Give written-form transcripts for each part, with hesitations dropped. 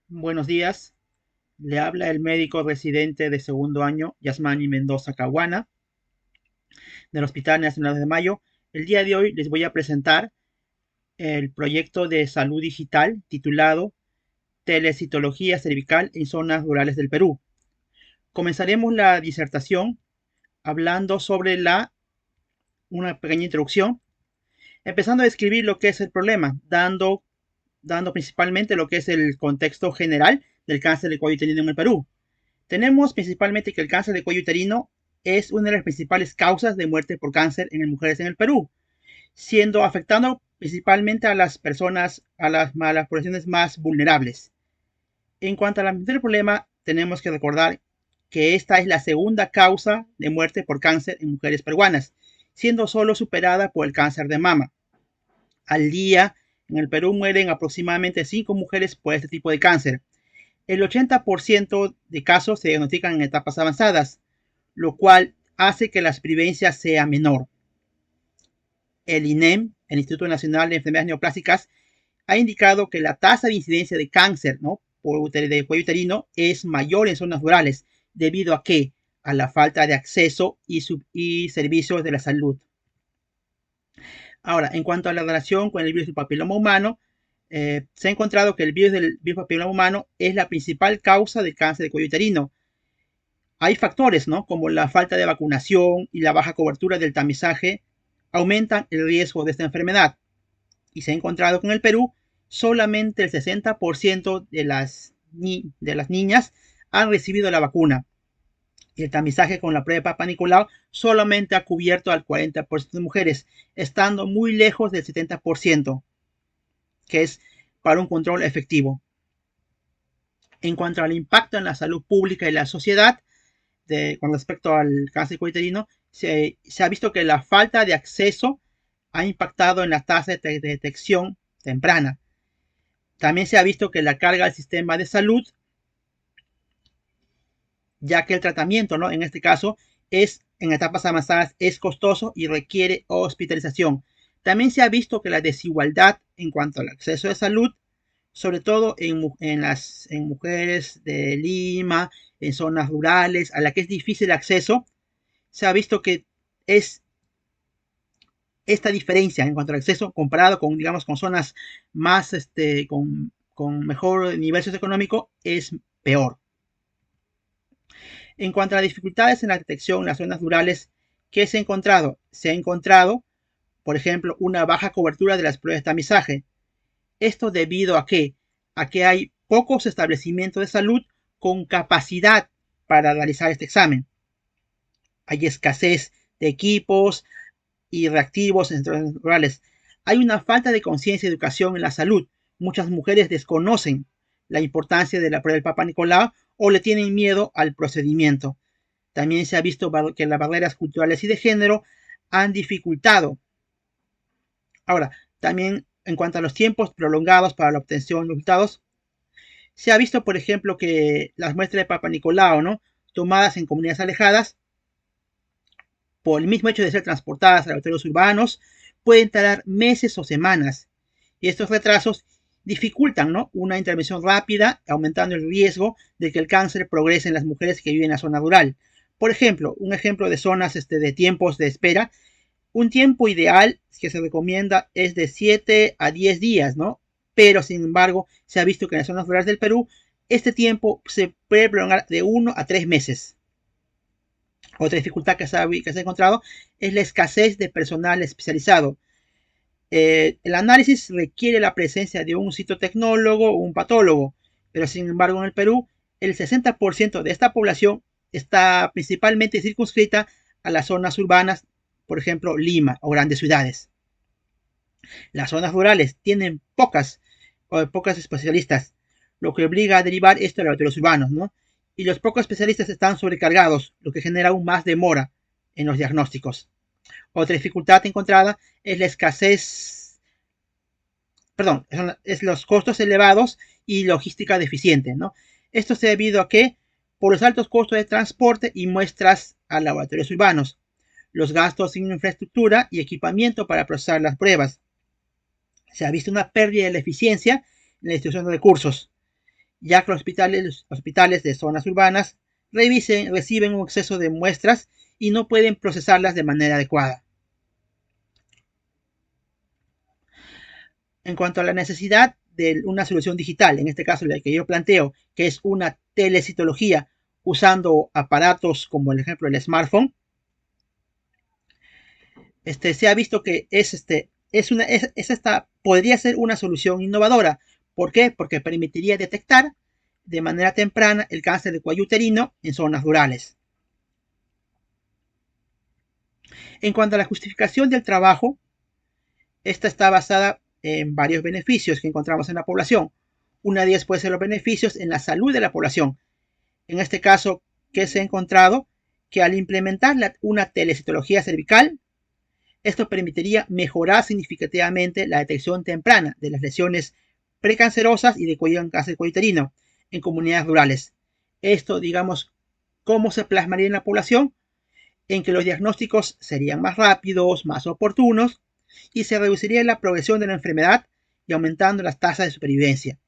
Buenos días, le habla el médico residente de segundo año, Yasmani Mendoza Caguana, del Hospital Nacional de Mayo. El día de hoy les voy a presentar el proyecto de salud digital titulado Telecitología cervical en zonas rurales del Perú. Comenzaremos la disertación hablando sobre una pequeña introducción, empezando a describir lo que es el problema, dando principalmente lo que es el contexto general del cáncer de cuello uterino en el Perú. Tenemos principalmente que el cáncer de cuello uterino es una de las principales causas de muerte por cáncer en mujeres en el Perú, siendo afectando principalmente a las personas, a las poblaciones más vulnerables. En cuanto a la magnitud del problema, tenemos que recordar que esta es la segunda causa de muerte por cáncer en mujeres peruanas, siendo solo superada por el cáncer de mama. Al día, en el Perú mueren aproximadamente 5 mujeres por este tipo de cáncer. El 80% de casos se diagnostican en etapas avanzadas, lo cual hace que la supervivencia sea menor. El INEM, el Instituto Nacional de Enfermedades Neoplásicas, ha indicado que la tasa de incidencia de cáncer, ¿no?, de cuello uterino es mayor en zonas rurales, debido a qué? A la falta de acceso y servicios de la salud. Ahora, en cuanto a la relación con el virus del papiloma humano, se ha encontrado que el virus del papiloma humano es la principal causa del cáncer de cuello uterino. Hay factores, ¿no?, como la falta de vacunación y la baja cobertura del tamizaje aumentan el riesgo de esta enfermedad. Y se ha encontrado que en el Perú solamente el 60% de las niñas han recibido la vacuna. Y el tamizaje con la prueba de Papa Nicolau solamente ha cubierto al 40% de mujeres, estando muy lejos del 70%, que es para un control efectivo. En cuanto al impacto en la salud pública y la sociedad, con respecto al cáncer uterino, se ha visto que la falta de acceso ha impactado en la tasa de detección temprana. También se ha visto que la carga del sistema de salud, ya que el tratamiento, ¿no?, en este caso, en etapas avanzadas, es costoso y requiere hospitalización. También se ha visto que la desigualdad en cuanto al acceso de salud, sobre todo en mujeres de Lima, en zonas rurales, a la que es difícil el acceso, se ha visto que es esta diferencia en cuanto al acceso comparado con, digamos, con zonas más, con mejor nivel socioeconómico, es peor. En cuanto a las dificultades en la detección en las zonas rurales, ¿qué se ha encontrado? Se ha encontrado, por ejemplo, una baja cobertura de las pruebas de tamizaje. Esto debido a qué? A que hay pocos establecimientos de salud con capacidad para realizar este examen. Hay escasez de equipos y reactivos en zonas rurales. Hay una falta de conciencia y educación en la salud. Muchas mujeres desconocen la importancia de la prueba del Papa Nicolau o le tienen miedo al procedimiento. También se ha visto que las barreras culturales y de género han dificultado. Ahora, también en cuanto a los tiempos prolongados para la obtención de resultados, se ha visto, por ejemplo, que las muestras de Papa Nicolau, ¿no?, tomadas en comunidades alejadas, por el mismo hecho de ser transportadas a laboratorios urbanos, pueden tardar meses o semanas. Y estos retrasos dificultan, ¿no?, una intervención rápida, aumentando el riesgo de que el cáncer progrese en las mujeres que viven en la zona rural. Por ejemplo, un ejemplo de zonas de tiempos de espera. Un tiempo ideal que se recomienda es de 7 a 10 días, ¿no? Pero, sin embargo, se ha visto que en las zonas rurales del Perú, este tiempo se puede prolongar de 1 a 3 meses. Otra dificultad que se ha encontrado es la escasez de personal especializado. El análisis requiere la presencia de un citotecnólogo o un patólogo, pero sin embargo en el Perú el 60% de esta población está principalmente circunscrita a las zonas urbanas, por ejemplo Lima o grandes ciudades. Las zonas rurales tienen pocas especialistas, lo que obliga a derivar esto a laboratorios urbanos, ¿no? Y los pocos especialistas están sobrecargados, lo que genera aún más demora en los diagnósticos. Otra dificultad encontrada es la escasez, es los costos elevados y logística deficiente, ¿no? Esto se ha debido a que por los altos costos de transporte y muestras a laboratorios urbanos, los gastos en infraestructura y equipamiento para procesar las pruebas. Se ha visto una pérdida de la eficiencia en la distribución de recursos. ya que los hospitales de zonas urbanas reciben un exceso de muestras y no pueden procesarlas de manera adecuada. En cuanto a la necesidad de una solución digital, en este caso la que yo planteo, que es una telecitología usando aparatos como el ejemplo del smartphone, se ha visto que esta podría ser una solución innovadora. ¿Por qué? Porque permitiría detectar de manera temprana el cáncer de cuello uterino en zonas rurales. En cuanto a la justificación del trabajo, esta está basada en varios beneficios que encontramos en la población. Una de ellas puede ser los beneficios en la salud de la población. En este caso, ¿qué se ha encontrado? Que al implementar una telecitología cervical, esto permitiría mejorar significativamente la detección temprana de las lesiones precancerosas y de cáncer de cuello uterino en comunidades rurales. Esto, digamos, ¿cómo se plasmaría en la población? En que los diagnósticos serían más rápidos, más oportunos y se reduciría la progresión de la enfermedad y aumentando las tasas de supervivencia.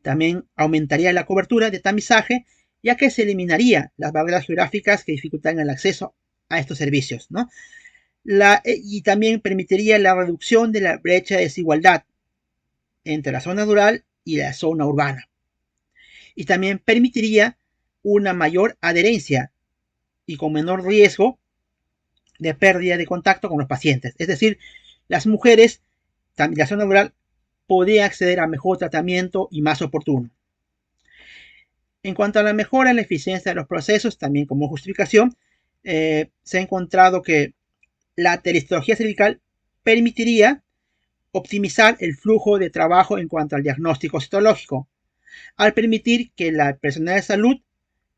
También aumentaría la cobertura de tamizaje, ya que se eliminaría las barreras geográficas que dificultan el acceso a estos servicios, ¿no? Y también permitiría la reducción de la brecha de desigualdad entre la zona rural y la zona urbana. Y también permitiría una mayor adherencia y con menor riesgo de pérdida de contacto con los pacientes. Es decir, las mujeres de la zona rural podrían acceder a mejor tratamiento y más oportuno. En cuanto a la mejora en la eficiencia de los procesos, también como justificación, se ha encontrado que la telecitología cervical permitiría optimizar el flujo de trabajo en cuanto al diagnóstico citológico, al permitir que el personal de salud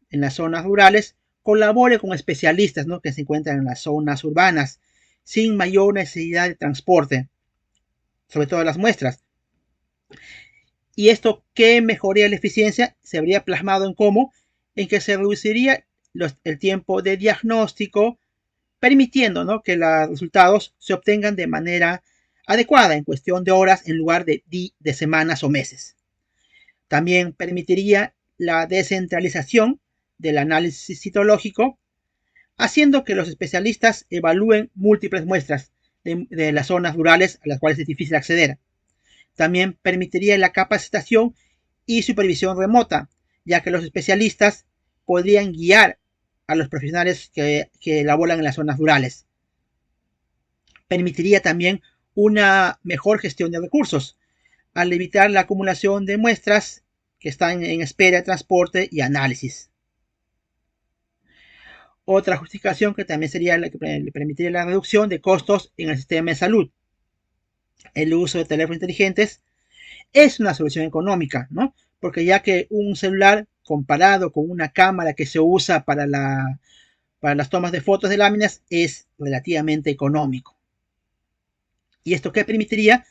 en las zonas rurales colabore con especialistas, ¿no?, que se encuentran en las zonas urbanas, sin mayor necesidad de transporte, sobre todo las muestras. ¿Y esto qué mejoraría la eficiencia? Se habría plasmado en cómo, en que se reduciría el tiempo de diagnóstico, permitiendo, ¿no?, que los resultados se obtengan de manera adecuada en cuestión de horas en lugar de semanas o meses. También permitiría la descentralización del análisis citológico, haciendo que los especialistas evalúen múltiples muestras de las zonas rurales a las cuales es difícil acceder. También permitiría la capacitación y supervisión remota, ya que los especialistas podrían guiar a los profesionales que laboran en las zonas rurales. Permitiría también una mejor gestión de recursos, al evitar la acumulación de muestras que están en espera de transporte y análisis. Otra justificación que también sería la que le permitiría la reducción de costos en el sistema de salud. El uso de teléfonos inteligentes es una solución económica, ¿no? Porque ya que un celular comparado con una cámara que se usa para las tomas de fotos de láminas es relativamente económico. ¿Y esto qué permitiría?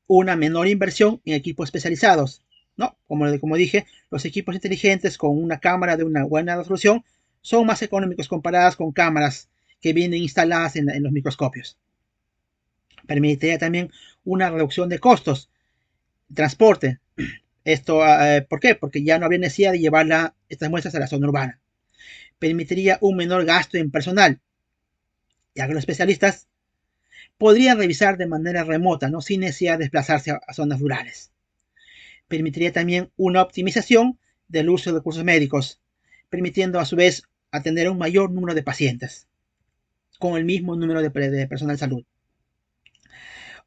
Una menor inversión en equipos especializados, ¿no? Como dije, los equipos inteligentes con una cámara de una buena resolución son más económicos comparadas con cámaras que vienen instaladas en los microscopios. Permitiría también una reducción de costos. Transporte. Esto, ¿por qué? Porque ya no habría necesidad de llevar estas muestras a la zona urbana. Permitiría un menor gasto en personal, ya que los especialistas podrían revisar de manera remota, ¿no?, sin necesidad de desplazarse a zonas rurales. Permitiría también una optimización del uso de recursos médicos, permitiendo a su vez atender a un mayor número de pacientes con el mismo número de personal de salud.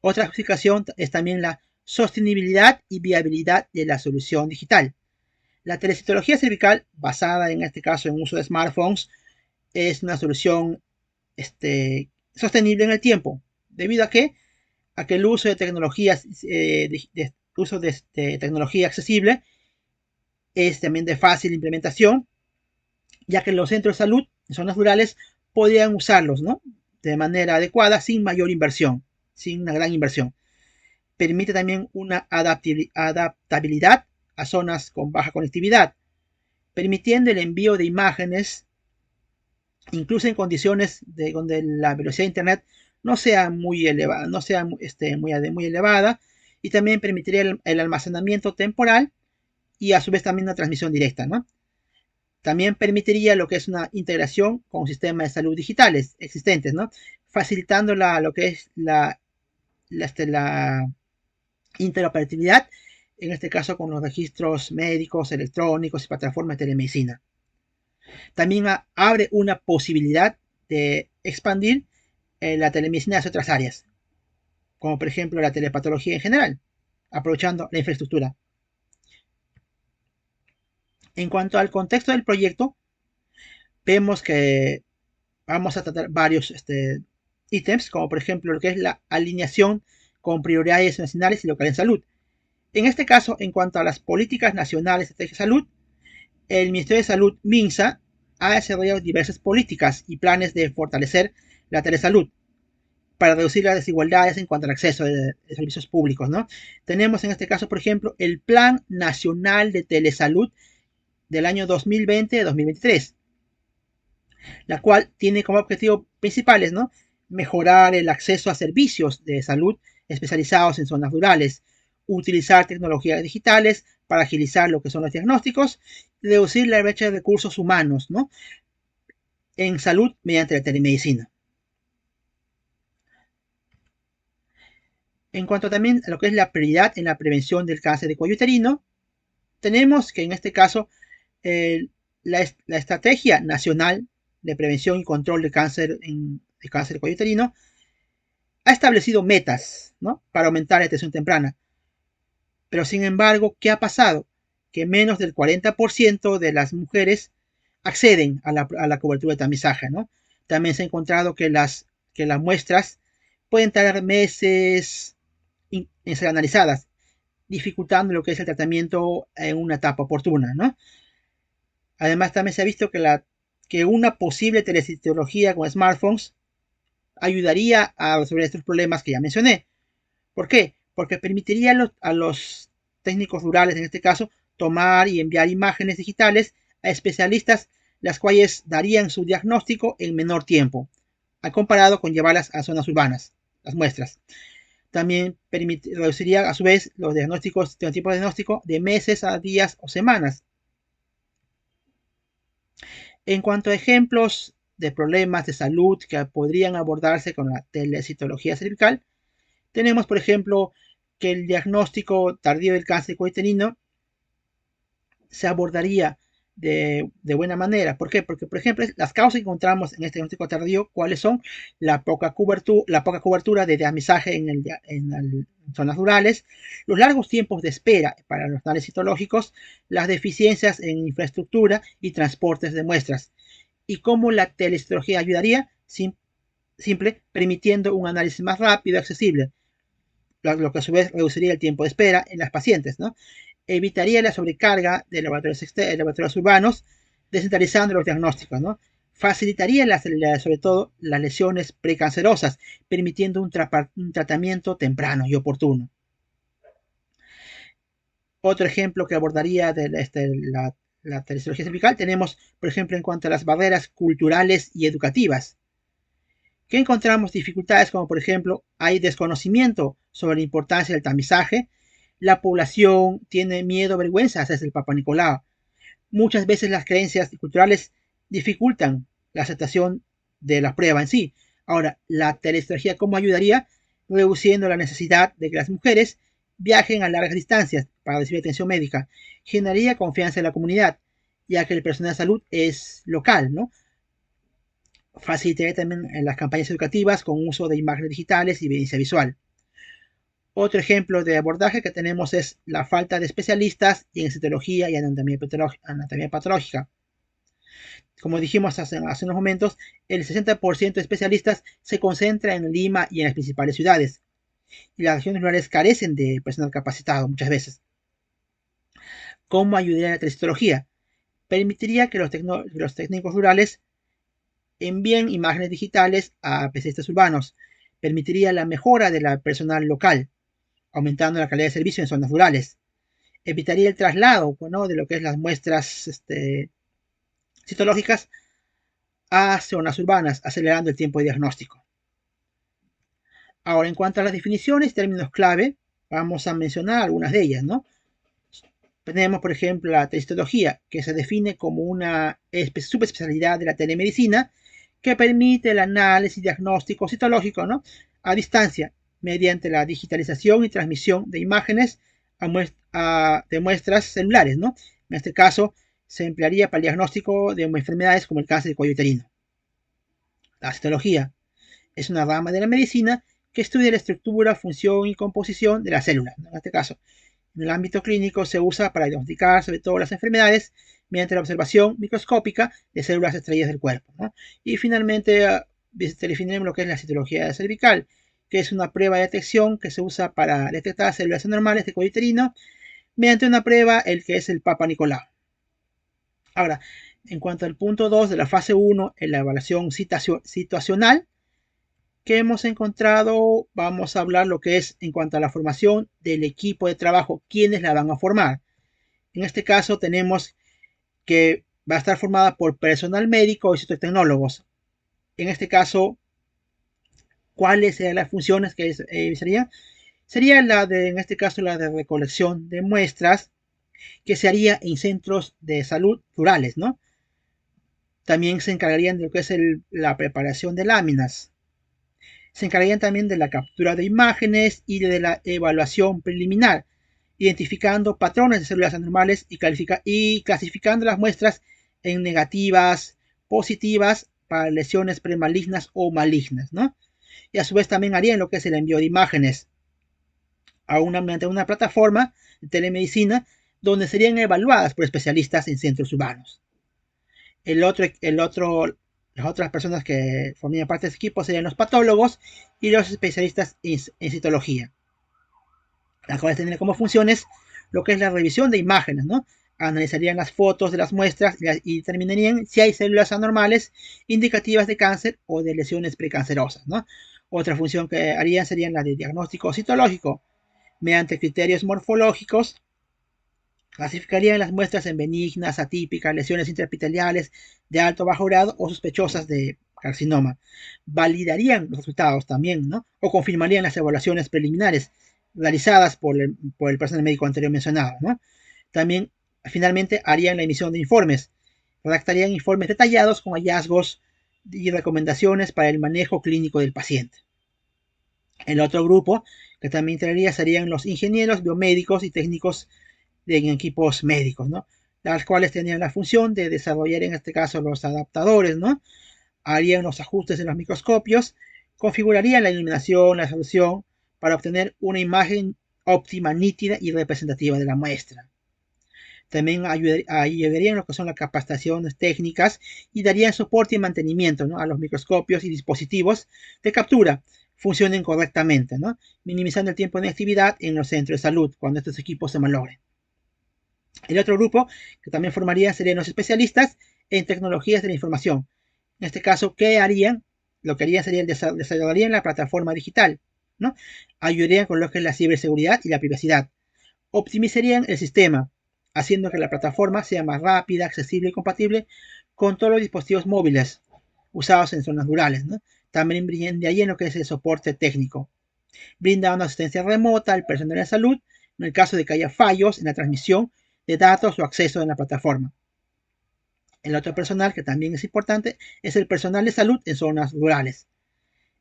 Otra justificación es también la sostenibilidad y viabilidad de la solución digital. La telecitología cervical, basada en este caso en uso de smartphones, es una solución sostenible en el tiempo, debido a que el uso de tecnologías, tecnología accesible es también de fácil implementación, ya que los centros de salud en zonas rurales podrían usarlos, ¿no?, de manera adecuada, sin mayor inversión, sin una gran inversión. Permite también una adaptabilidad a zonas con baja conectividad, permitiendo el envío de imágenes incluso en condiciones donde la velocidad de internet no sea muy elevada, muy elevada, y también permitiría el almacenamiento temporal y a su vez también una transmisión directa, ¿no? También permitiría lo que es una integración con sistemas de salud digitales existentes, ¿no? Facilitando lo que es la interoperatividad, en este caso con los registros médicos, electrónicos y plataformas de telemedicina. También abre una posibilidad de expandir la telemedicina hacia otras áreas, como por ejemplo la telepatología en general, aprovechando la infraestructura. En cuanto al contexto del proyecto, vemos que vamos a tratar varios ítems, como por ejemplo lo que es la alineación con prioridades nacionales y locales en salud. En este caso, en cuanto a las políticas nacionales de salud, el Ministerio de Salud, MINSA, ha desarrollado diversas políticas y planes de fortalecer la telesalud para reducir las desigualdades en cuanto al acceso de servicios públicos, ¿no? Tenemos en este caso, por ejemplo, el Plan Nacional de Telesalud del año 2020-2023, la cual tiene como objetivo principales, ¿no? Mejorar el acceso a servicios de salud especializados en zonas rurales, utilizar tecnologías digitales para agilizar lo que son los diagnósticos, reducir la brecha de recursos humanos, ¿no? En salud mediante la telemedicina. En cuanto también a lo que es la prioridad en la prevención del cáncer de cuello uterino, tenemos que en este caso la Estrategia Nacional de Prevención y Control de Cáncer de cuello uterino ha establecido metas, ¿no?, para aumentar la detección temprana. Pero sin embargo, ¿qué ha pasado? Que menos del 40% de las mujeres acceden a la cobertura de tamizaje, ¿no? También se ha encontrado que las muestras pueden tardar meses en ser analizadas, dificultando lo que es el tratamiento en una etapa oportuna, ¿no? Además, también se ha visto que una posible telecitología con smartphones ayudaría a resolver estos problemas que ya mencioné. ¿Por qué? Porque permitiría a los técnicos rurales, en este caso, tomar y enviar imágenes digitales a especialistas, las cuales darían su diagnóstico en menor tiempo, comparado con llevarlas a zonas urbanas, las muestras. También reduciría a su vez los diagnósticos, el tiempo de diagnóstico de meses a días o semanas. En cuanto a ejemplos de problemas de salud que podrían abordarse con la telecitología cervical, tenemos, por ejemplo, que el diagnóstico tardío del cáncer cuello se abordaría de buena manera. ¿Por qué? Porque, por ejemplo, las causas que encontramos en este diagnóstico tardío, ¿cuáles son? La poca cobertura de diagnosticaje en zonas rurales, los largos tiempos de espera para los análisis citológicos, las deficiencias en infraestructura y transportes de muestras. ¿Y cómo la telecitología ayudaría? Simple, permitiendo un análisis más rápido y accesible, lo que a su vez reduciría el tiempo de espera en las pacientes, ¿no? Evitaría la sobrecarga de laboratorios urbanos, descentralizando los diagnósticos, ¿no? Facilitaría sobre todo las lesiones precancerosas, permitiendo un tratamiento temprano y oportuno. Otro ejemplo que abordaría de la telecitología cervical tenemos, por ejemplo, en cuanto a las barreras culturales y educativas. ¿Qué encontramos? Dificultades como, por ejemplo, hay desconocimiento sobre la importancia del tamizaje, la población tiene miedo o vergüenza hacia el Papa Nicolau. Muchas veces las creencias culturales dificultan la aceptación de la prueba en sí. Ahora, la telecitología, ¿cómo ayudaría? Reduciendo la necesidad de que las mujeres viajen a largas distancias para recibir atención médica. Generaría confianza en la comunidad, ya que el personal de salud es local, ¿no? Facilitaría también en las campañas educativas con uso de imágenes digitales y evidencia visual. Otro ejemplo de abordaje que tenemos es la falta de especialistas en citología y anatomía patológica. Como dijimos hace unos momentos, el 60% de especialistas se concentra en Lima y en las principales ciudades. Y las regiones rurales carecen de personal capacitado muchas veces. ¿Cómo ayudaría la telecitología? Permitiría que los técnicos rurales envíen imágenes digitales a especialistas urbanos. Permitiría la mejora del personal local, aumentando la calidad de servicio en zonas rurales. Evitaría el traslado, ¿no?, de lo que es las muestras citológicas a zonas urbanas, acelerando el tiempo de diagnóstico. Ahora, en cuanto a las definiciones, términos clave, vamos a mencionar algunas de ellas, ¿no? Tenemos, por ejemplo, la telehistología, que se define como una subespecialidad de la telemedicina que permite el análisis diagnóstico citológico, ¿no?, a distancia mediante la digitalización y transmisión de imágenes de muestras celulares, ¿no? En este caso, se emplearía para el diagnóstico de enfermedades como el cáncer de cuello uterino. La citología es una rama de la medicina que estudia la estructura, función y composición de las células, ¿no? En este caso, en el ámbito clínico se usa para diagnosticar sobre todo las enfermedades mediante la observación microscópica de células extraídas del cuerpo, ¿no? Y finalmente definiremos lo que es la citología cervical, que es una prueba de detección que se usa para detectar células anormales de cuello uterino mediante una prueba, el que es el Papa Nicolau. Ahora, en cuanto al punto 2 de la fase 1, en la evaluación situacional que hemos encontrado, vamos a hablar lo que es en cuanto a la formación del equipo de trabajo, quiénes la van a formar. En este caso tenemos que va a estar formada por personal médico y citotecnólogos. En este caso, ¿cuáles serían las funciones que serían? Sería la de, en este caso, la de recolección de muestras que se haría en centros de salud rurales, ¿no? También se encargarían de lo que es la preparación de láminas. Se encargarían también de la captura de imágenes y de la evaluación preliminar, identificando patrones de células anormales y clasificando las muestras en negativas, positivas para lesiones premalignas o malignas, ¿no? Y a su vez también harían lo que es el envío de imágenes mediante una plataforma de telemedicina donde serían evaluadas por especialistas en centros urbanos. Las otras personas que formarían parte de ese equipo serían los patólogos y los especialistas en citología, las cuales tendrían como funciones lo que es la revisión de imágenes, ¿no? Analizarían las fotos de las muestras y determinarían si hay células anormales indicativas de cáncer o de lesiones precancerosas, ¿no? Otra función que harían sería la de diagnóstico citológico. Mediante criterios morfológicos, clasificarían las muestras en benignas, atípicas, lesiones intraepiteliales de alto o bajo grado o sospechosas de carcinoma. Validarían los resultados también, ¿no? O confirmarían las evaluaciones preliminares realizadas por el personal médico anterior mencionado, ¿no? También, finalmente, harían la emisión de informes. Redactarían informes detallados con hallazgos y recomendaciones para el manejo clínico del paciente. El otro grupo que también integraría serían los ingenieros biomédicos y técnicos de equipos médicos, ¿no? Las cuales tenían la función de desarrollar en este caso los adaptadores, ¿no? Harían los ajustes en los microscopios, configurarían la iluminación, la resolución para obtener una imagen óptima, nítida y representativa de la muestra. También ayudarían en lo que son las capacitaciones técnicas y darían soporte y mantenimiento, ¿no?, a los microscopios y dispositivos de captura funcionen correctamente, ¿no?, minimizando el tiempo de actividad en los centros de salud cuando estos equipos se malogren. El otro grupo que también formaría serían los especialistas en tecnologías de la información. En este caso, ¿qué harían? Lo que harían sería desarrollarían la plataforma digital, ¿no? Ayudarían con lo que es la ciberseguridad y la privacidad. Optimizarían el sistema, haciendo que la plataforma sea más rápida, accesible y compatible con todos los dispositivos móviles usados en zonas rurales, ¿no? También de ahí en lo que es el soporte técnico. Brinda una asistencia remota al personal de salud en el caso de que haya fallos en la transmisión de datos o acceso en la plataforma. El otro personal que también es importante es el personal de salud en zonas rurales.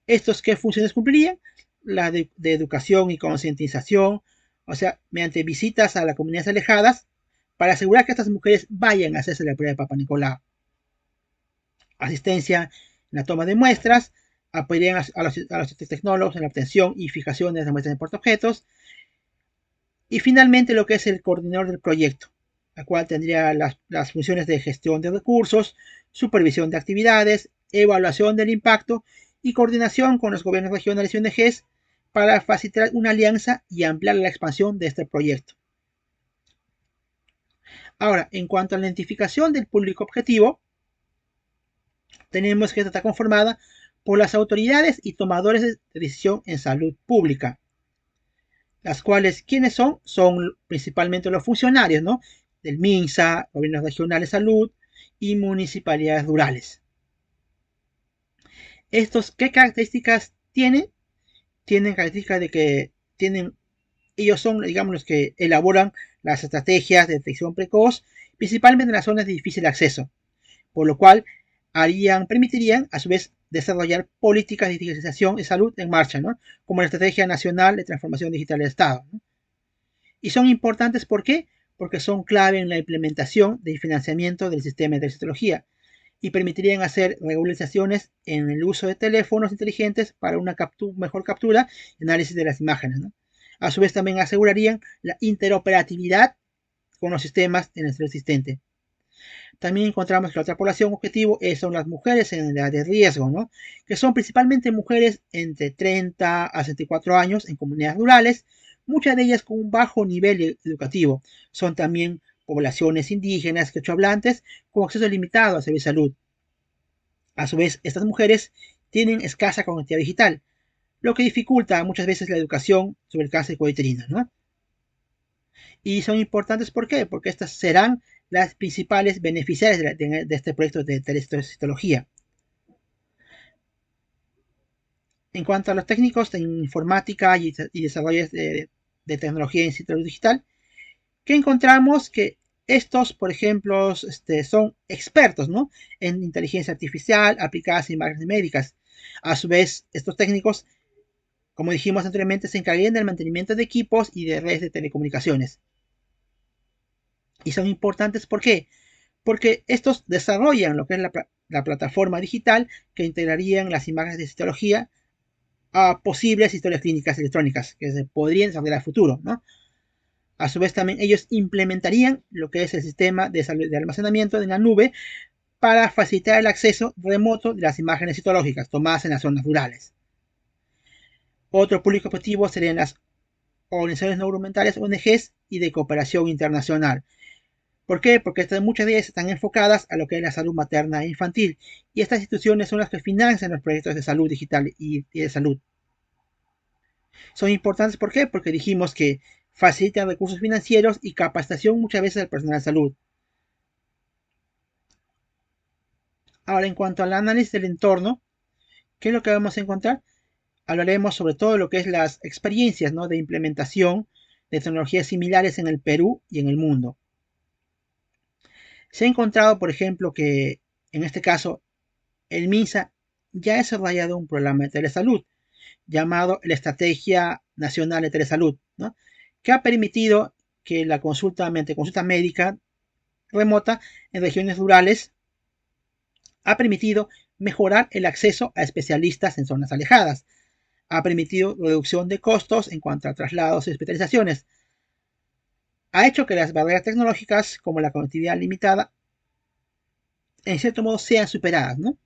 ¿Estos qué funciones cumplirían? La de educación y concientización, o sea, mediante visitas a las comunidades alejadas para asegurar que estas mujeres vayan a hacerse la prueba de Papa Nicolau. Asistencia en la toma de muestras, apoyarían a los tecnólogos en la obtención y fijación de las muestras de portaobjetos. Y finalmente lo que es el coordinador del proyecto, la cual tendría las funciones de gestión de recursos, supervisión de actividades, evaluación del impacto y coordinación con los gobiernos regionales y ONGs para facilitar una alianza y ampliar la expansión de este proyecto. Ahora, en cuanto a la identificación del público objetivo, tenemos que esta está conformada por las autoridades y tomadores de decisión en salud pública, las cuales, ¿quiénes son? Son principalmente los funcionarios, ¿no?, del MINSA, gobiernos regionales de salud y municipalidades rurales. ¿Estos qué características tienen? Tienen características de que tienen ellos son, digamos, los que elaboran las estrategias de detección precoz, principalmente en las zonas de difícil acceso, por lo cual permitirían, a su vez, desarrollar políticas de digitalización de salud en marcha, ¿no? Como la Estrategia Nacional de Transformación Digital del Estado, ¿no? Y son importantes, ¿por qué? Porque son clave en la implementación del financiamiento del sistema de telecientología y permitirían hacer regularizaciones en el uso de teléfonos inteligentes para una mejor captura y análisis de las imágenes, ¿no? A su vez también asegurarían la interoperatividad con los sistemas en el existente. También encontramos que la otra población objetivo son las mujeres en edad de riesgo, ¿no? Que son principalmente mujeres entre 30 a 64 años en comunidades rurales, muchas de ellas con un bajo nivel educativo. Son también poblaciones indígenas, quechohablantes, con acceso limitado a servicios de salud. A su vez, estas mujeres tienen escasa conectividad digital, lo que dificulta muchas veces la educación sobre el cáncer uterino, ¿no? Y son importantes, ¿por qué? Porque estas serán las principales beneficiarias de este proyecto de telecitología. En cuanto a los técnicos de informática y desarrollo de tecnología en sitio digital, que encontramos que estos, por ejemplo, son expertos, ¿no? En inteligencia artificial aplicadas a imágenes médicas. A su vez, estos técnicos, como dijimos anteriormente, se encargan del mantenimiento de equipos y de redes de telecomunicaciones. Y son importantes, ¿por qué? Porque estos desarrollan lo que es la plataforma digital que integrarían las imágenes de citología a posibles historias clínicas electrónicas que se podrían desarrollar a futuro, ¿no? A su vez también ellos implementarían lo que es el sistema de almacenamiento de la nube para facilitar el acceso remoto de las imágenes citológicas tomadas en las zonas rurales. Otro público objetivo serían las organizaciones no gubernamentales, ONGs y de cooperación internacional. ¿Por qué? Porque muchas de ellas están enfocadas a lo que es la salud materna e infantil y estas instituciones son las que financian los proyectos de salud digital y de salud. Son importantes, ¿por qué? Porque dijimos que facilitan recursos financieros y capacitación muchas veces del personal de salud. Ahora, en cuanto al análisis del entorno, ¿qué es lo que vamos a encontrar? Hablaremos sobre todo lo que es las experiencias, ¿no? De implementación de tecnologías similares en el Perú y en el mundo. Se ha encontrado, por ejemplo, que en este caso el MINSA ya ha desarrollado un programa de telesalud llamado la Estrategia Nacional de Telesalud, ¿no? Que ha permitido que la consulta médica remota en regiones rurales ha permitido mejorar el acceso a especialistas en zonas alejadas, ha permitido reducción de costos en cuanto a traslados y hospitalizaciones, ha hecho que las barreras tecnológicas como la conectividad limitada en cierto modo sean superadas, ¿no?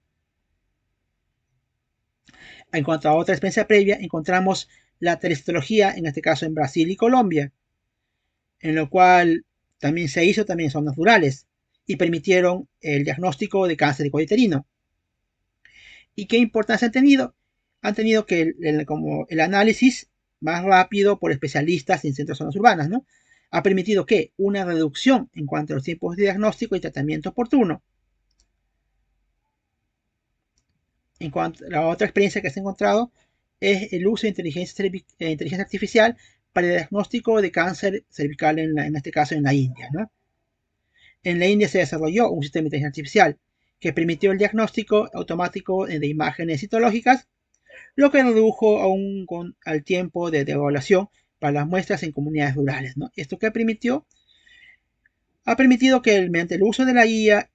En cuanto a otra experiencia previa, encontramos la telecitología, en este caso en Brasil y Colombia, en lo cual también se hizo también en zonas rurales y permitieron el diagnóstico de cáncer de cuello uterino. ¿Y qué importancia han tenido? Han tenido que como el análisis más rápido por especialistas en centros zonas urbanas, ¿no? Ha permitido que una reducción en cuanto a los tiempos de diagnóstico y tratamiento oportuno. En cuanto a la otra experiencia que se ha encontrado es el uso de inteligencia artificial para el diagnóstico de cáncer cervical en este caso en la India, ¿no? En la India se desarrolló un sistema de inteligencia artificial que permitió el diagnóstico automático de imágenes citológicas, lo que redujo al tiempo de evaluación para las muestras en comunidades rurales, ¿no? Esto que permitió ha permitido que mediante el uso de la IA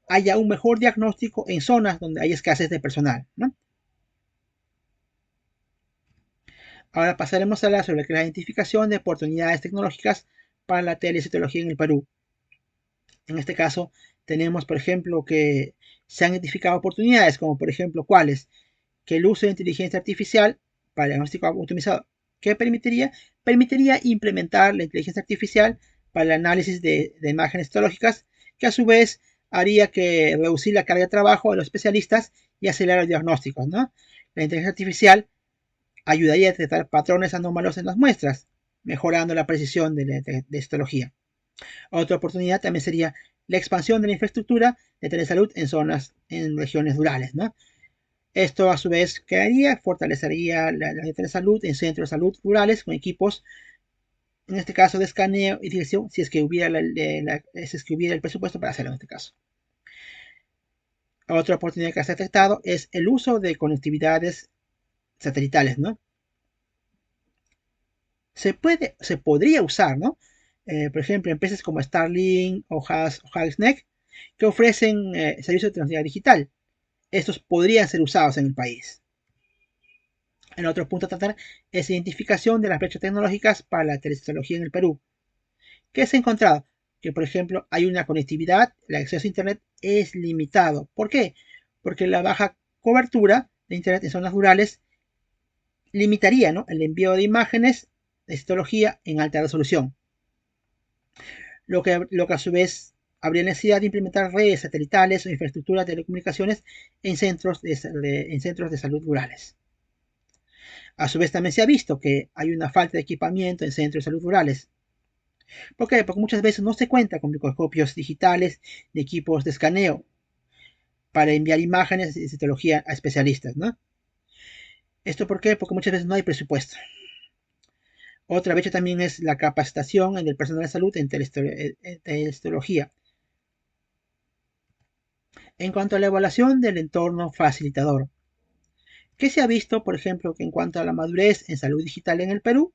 haya un mejor diagnóstico en zonas donde hay escasez de personal, ¿no? Ahora pasaremos a hablar sobre la identificación de oportunidades tecnológicas para la telecitología en el Perú. En este caso, tenemos, por ejemplo, que se han identificado oportunidades, como por ejemplo, ¿cuáles? Que el uso de inteligencia artificial para el diagnóstico optimizado, ¿qué permitiría? Permitiría implementar la inteligencia artificial para el análisis de imágenes histológicas, que a su vez haría que reducir la carga de trabajo de los especialistas y acelerar los diagnósticos, ¿no? La inteligencia artificial ayudaría a detectar patrones anómalos en las muestras, mejorando la precisión de histología. Otra oportunidad también sería la expansión de la infraestructura de telesalud en regiones rurales, ¿no? Esto a su vez, ¿qué haría? Fortalecería la red de salud en centros de salud rurales con equipos, en este caso de escaneo y dirección, si es que hubiera, si es que hubiera el presupuesto para hacerlo en este caso. Otra oportunidad que se ha detectado es el uso de conectividades satelitales, ¿no? Se podría usar, ¿no? Por ejemplo, empresas como Starlink o HalsNet que ofrecen servicios de tecnología digital. Estos podrían ser usados en el país. El otro punto a tratar es identificación de las brechas tecnológicas para la teletecnología en el Perú. ¿Qué se ha encontrado? Que, por ejemplo, hay una conectividad, el acceso a Internet es limitado. ¿Por qué? Porque la baja cobertura de Internet en zonas rurales limitaría, ¿no?, el envío de imágenes de citología en alta resolución, lo que a su vez habría necesidad de implementar redes satelitales o infraestructuras de telecomunicaciones en centros de salud rurales. A su vez también se ha visto que hay una falta de equipamiento en centros de salud rurales. ¿Por qué? Porque muchas veces no se cuenta con microscopios digitales ni equipos de escaneo para enviar imágenes de citología a especialistas, ¿no? ¿Esto por qué? Porque muchas veces no hay presupuesto. Otra brecha también es la capacitación en el personal de salud en telestología. En cuanto a la evaluación del entorno facilitador, ¿qué se ha visto, por ejemplo, que en cuanto a la madurez en salud digital en el Perú?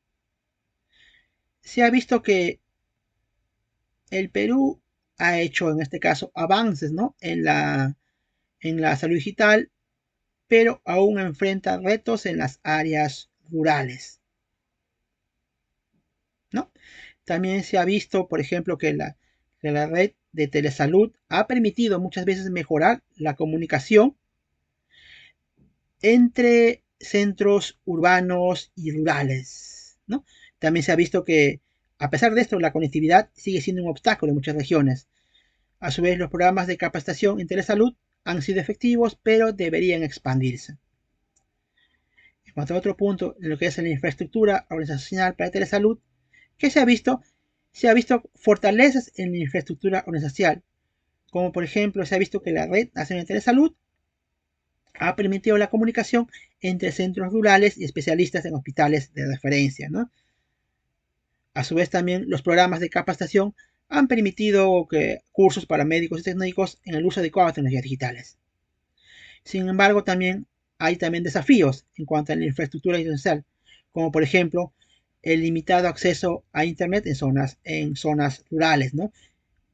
Se ha visto que el Perú ha hecho, en este caso, avances, ¿no?, en la salud digital, pero aún enfrenta retos en las áreas rurales, ¿no? También se ha visto, por ejemplo, que la red de telesalud ha permitido muchas veces mejorar la comunicación entre centros urbanos y rurales, ¿no? También se ha visto que, a pesar de esto, la conectividad sigue siendo un obstáculo en muchas regiones. A su vez, los programas de capacitación en telesalud han sido efectivos, pero deberían expandirse. En cuanto a otro punto, en lo que es la infraestructura organizacional para telesalud, ¿qué se ha visto? Se ha visto fortalezas en la infraestructura organizacional, como por ejemplo se ha visto que la Red Nacional de Telesalud ha permitido la comunicación entre centros rurales y especialistas en hospitales de referencia, ¿no? A su vez también los programas de capacitación han permitido cursos para médicos y técnicos en el uso adecuado de tecnologías digitales. Sin embargo, también hay desafíos en cuanto a la infraestructura institucional, como por ejemplo el limitado acceso a Internet en zonas rurales, ¿no?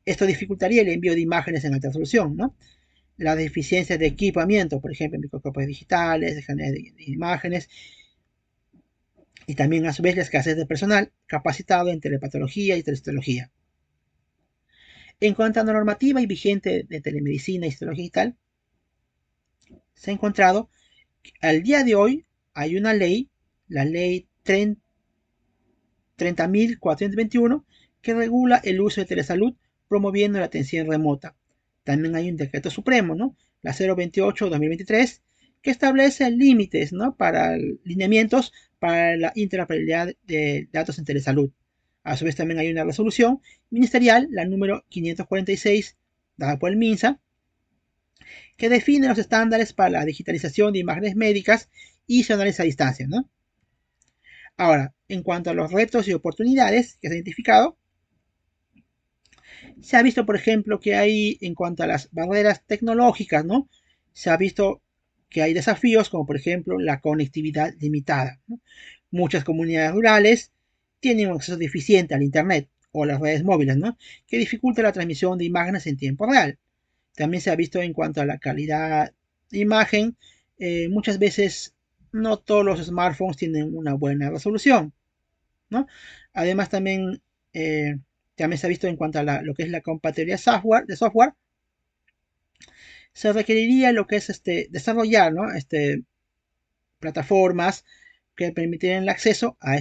Esto dificultaría el envío de imágenes en alta resolución, ¿no? La deficiencia de equipamiento, por ejemplo, en microscopios digitales, de imágenes, y también a su vez la escasez de personal capacitado en telepatología y telestología. En cuanto a la normativa y vigente de telemedicina y histología digital, se ha encontrado que al día de hoy hay una ley, la ley 30.421, que regula el uso de telesalud promoviendo la atención remota. También hay un decreto supremo, ¿no?, la 028-2023, que establece límites, ¿no?, para lineamientos para la interoperabilidad de datos en telesalud. A su vez también hay una resolución ministerial, la número 546, dada por el MINSA, que define los estándares para la digitalización de imágenes médicas y se analiza a distancia, ¿no? Ahora, en cuanto a los retos y oportunidades que se han identificado, se ha visto, por ejemplo, que hay, en cuanto a las barreras tecnológicas, ¿no? Se ha visto que hay desafíos como, por ejemplo, la conectividad limitada, ¿no? Muchas comunidades rurales tienen un acceso deficiente al Internet o las redes móviles, ¿no?, que dificulta la transmisión de imágenes en tiempo real. También se ha visto en cuanto a la calidad de imagen, muchas veces no todos los smartphones tienen una buena resolución, ¿no? Además también se ha visto en cuanto a lo que es la compatibilidad de software, se requeriría lo que es desarrollar, ¿no?, plataformas que permitieran el acceso para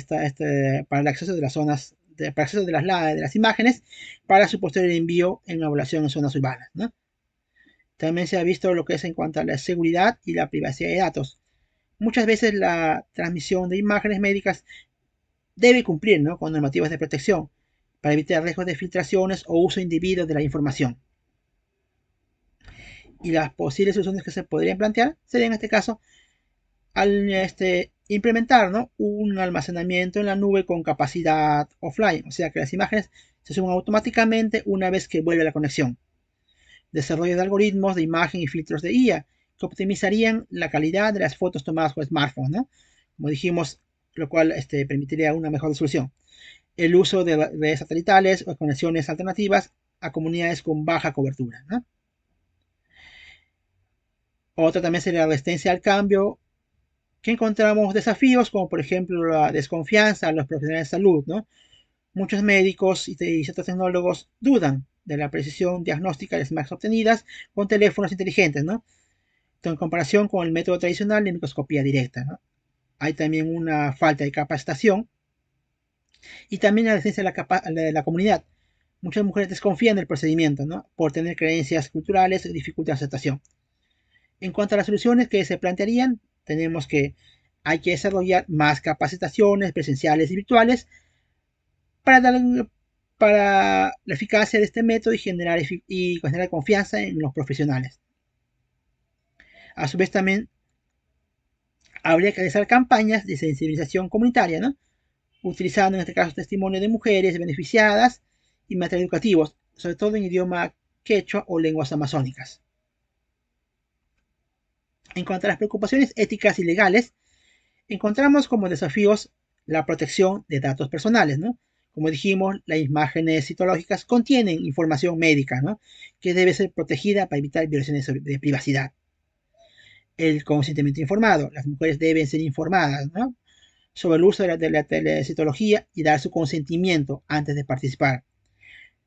el acceso de las zonas, para el acceso de las imágenes para su posterior envío en evaluación en zonas urbanas, ¿no? También se ha visto lo que es en cuanto a la seguridad y la privacidad de datos. Muchas veces la transmisión de imágenes médicas debe cumplir, ¿no?, con normativas de protección para evitar riesgos de filtraciones o uso indebido de la información. Y las posibles soluciones que se podrían plantear serían en este caso al implementar, ¿no?, un almacenamiento en la nube con capacidad offline, o sea que las imágenes se suben automáticamente una vez que vuelve la conexión. Desarrollo de algoritmos de imagen y filtros de IA que optimizarían la calidad de las fotos tomadas con smartphones, ¿no? Como dijimos, lo cual permitiría una mejor resolución. El uso de redes satelitales o conexiones alternativas a comunidades con baja cobertura, ¿no? Otra también sería la resistencia al cambio, que encontramos desafíos como por ejemplo la desconfianza a los profesionales de salud, ¿no? Muchos médicos y ciertos tecnólogos dudan de la precisión diagnóstica de las imágenes obtenidas con teléfonos inteligentes, ¿no?, en comparación con el método tradicional de microscopía directa, ¿no? Hay también una falta de capacitación y también la resistencia de la comunidad. Muchas mujeres desconfían del procedimiento, ¿no?, por tener creencias culturales y dificultad de aceptación. En cuanto a las soluciones que se plantearían, tenemos que hay que desarrollar más capacitaciones presenciales y virtuales para, dar, para la eficacia de este método y generar confianza en los profesionales. A su vez también habría que realizar campañas de sensibilización comunitaria, ¿no?, utilizando en este caso testimonio de mujeres beneficiadas y materiales educativos, sobre todo en idioma quechua o lenguas amazónicas. En cuanto a las preocupaciones éticas y legales, encontramos como desafíos la protección de datos personales, ¿no? Como dijimos, las imágenes citológicas contienen información médica, ¿no?, que debe ser protegida para evitar violaciones de privacidad. El consentimiento informado. Las mujeres deben ser informadas, ¿no?, sobre el uso de la telecitología y dar su consentimiento antes de participar.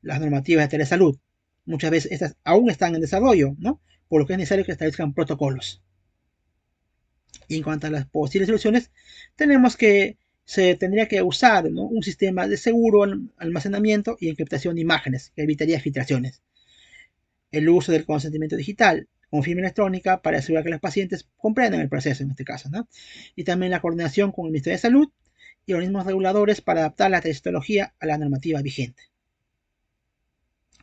Las normativas de telesalud. Muchas veces estas aún están en desarrollo, ¿no?, por lo que es necesario que establezcan protocolos. Y en cuanto a las posibles soluciones, tenemos que se tendría que usar, ¿no?, un sistema de seguro almacenamiento y encriptación de imágenes que evitaría filtraciones. El uso del consentimiento digital con firma electrónica para asegurar que los pacientes comprendan el proceso en este caso, ¿no? Y también la coordinación con el Ministerio de Salud y organismos reguladores para adaptar la tecnología a la normativa vigente.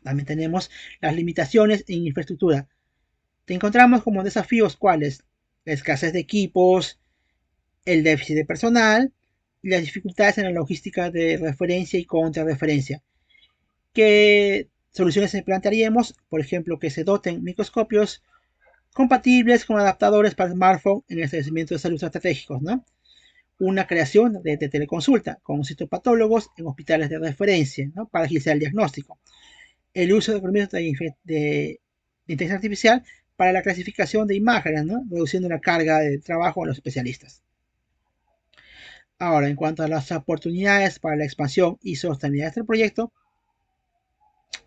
También tenemos las limitaciones en infraestructura. Te encontramos como desafíos cuáles: la escasez de equipos, el déficit de personal y las dificultades en la logística de referencia y contrarreferencia. ¿Qué soluciones se plantearíamos? Por ejemplo, que se doten microscopios compatibles con adaptadores para smartphone en establecimientos de salud estratégicos, ¿no? Una creación de teleconsulta con citopatólogos en hospitales de referencia, ¿no?, para agilizar el diagnóstico. El uso de herramientas de inteligencia artificial para la clasificación de imágenes, ¿no?, reduciendo la carga de trabajo a los especialistas. Ahora, en cuanto a las oportunidades para la expansión y sostenibilidad del proyecto,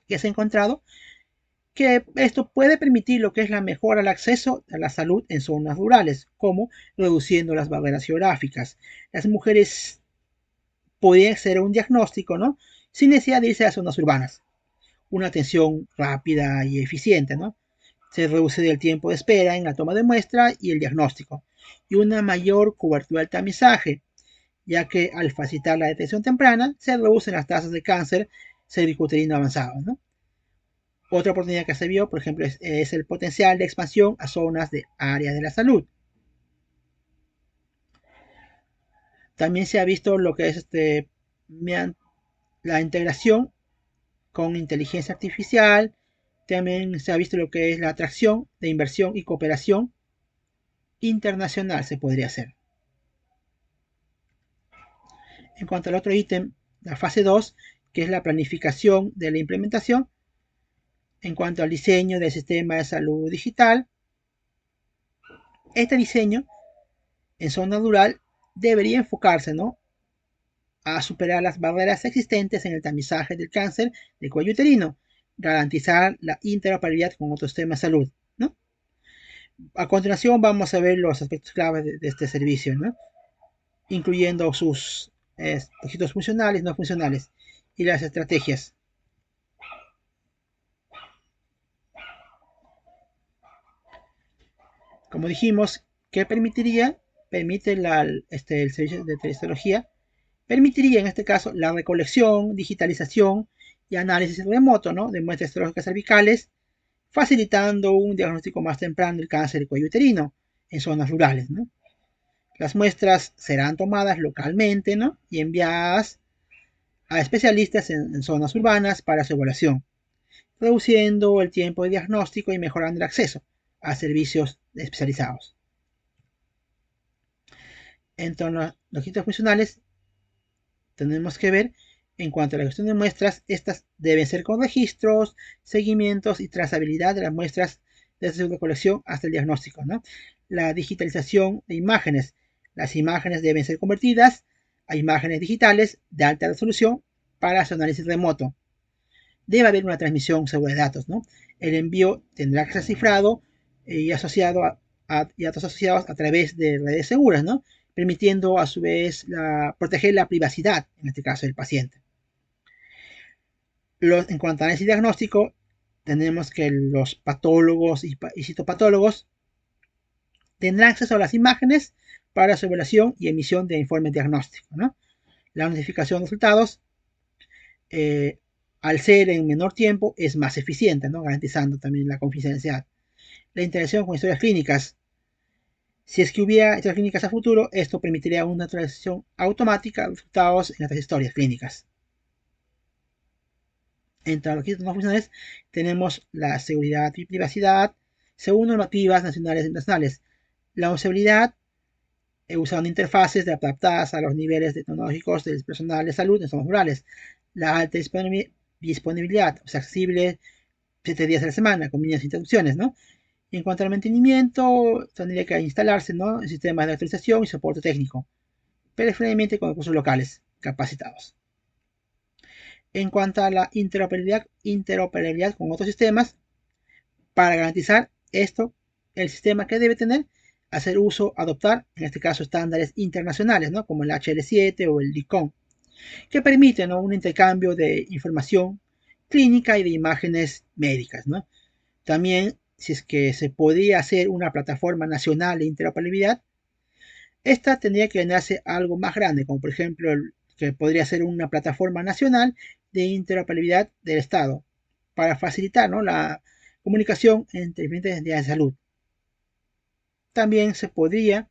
que se ha encontrado que esto puede permitir lo que es la mejora al acceso a la salud en zonas rurales, como reduciendo las barreras geográficas. Las mujeres podrían hacer un diagnóstico, ¿no?, sin necesidad de irse a zonas urbanas. Una atención rápida y eficiente, ¿no? Se reduce el tiempo de espera en la toma de muestra y el diagnóstico. Y una mayor cobertura del tamizaje, ya que al facilitar la detección temprana se reducen las tasas de cáncer cervicuterino avanzado, ¿no? Otra oportunidad que se vio, por ejemplo, es el potencial de expansión a zonas de áreas de la salud. También se ha visto lo que es la integración con inteligencia artificial. También se ha visto lo que es la atracción de inversión y cooperación internacional se podría hacer. En cuanto al otro ítem, la fase 2, que es la planificación de la implementación, en cuanto al diseño del sistema de salud digital, este diseño en zona rural debería enfocarse, ¿no?, a superar las barreras existentes en el tamizaje del cáncer de cuello uterino, garantizar la interoperabilidad con otros sistemas de salud, ¿no? A continuación vamos a ver los aspectos claves de este servicio, ¿no?, incluyendo sus requisitos funcionales, no funcionales y las estrategias. Como dijimos, ¿qué permitiría? Permite el servicio de teletología, permitiría en este caso la recolección, digitalización y análisis remoto, ¿no?, de muestras histológicas cervicales, facilitando un diagnóstico más temprano del cáncer de cuello uterino en zonas rurales, ¿no? Las muestras serán tomadas localmente, ¿no? Y enviadas a especialistas en zonas urbanas para su evaluación, reduciendo el tiempo de diagnóstico y mejorando el acceso a servicios especializados. En torno a los requisitos funcionales, tenemos que ver en cuanto a la gestión de muestras, estas deben ser con registros, seguimientos y trazabilidad de las muestras desde su colección hasta el diagnóstico, ¿no? La digitalización de imágenes. Las imágenes deben ser convertidas a imágenes digitales de alta resolución para su análisis remoto. Debe haber una transmisión segura de datos, ¿no? El envío tendrá que ser cifrado y asociado a datos asociados a través de redes seguras, ¿no? Permitiendo a su vez proteger la privacidad, en este caso del paciente. En cuanto a análisis diagnóstico, tenemos que los patólogos y citopatólogos tendrán acceso a las imágenes para su evaluación y emisión de informes diagnósticos, ¿no? La notificación de resultados, al ser en menor tiempo, es más eficiente, ¿no? Garantizando también la confidencialidad. La interacción con historias clínicas. Si es que hubiera historias clínicas a futuro, esto permitiría una actualización automática de resultados en estas historias clínicas. Entre los requisitos no funcionales tenemos la seguridad y privacidad según normativas nacionales e internacionales. La usabilidad, usando interfaces adaptadas a los niveles tecnológicos del personal de salud en zonas rurales. La alta disponibilidad, o sea, accesible 7 días a la semana, con mínimas interrupciones, ¿no? Y en cuanto al mantenimiento, tendría que instalarse, ¿no?, sistemas de actualización y soporte técnico, preferiblemente con recursos locales capacitados. En cuanto a la interoperabilidad con otros sistemas, para garantizar esto, el sistema que debe tener, hacer uso, adoptar, en este caso, estándares internacionales, ¿no?, como el HL7 o el DICOM, que permiten, ¿no?, un intercambio de información clínica y de imágenes médicas, ¿no? También, si es que se podría hacer una plataforma nacional de interoperabilidad, esta tendría que generarse algo más grande, como por ejemplo que podría ser una plataforma nacional de interoperabilidad del Estado, para facilitar, ¿no?, la comunicación entre diferentes entidades de salud. También se podría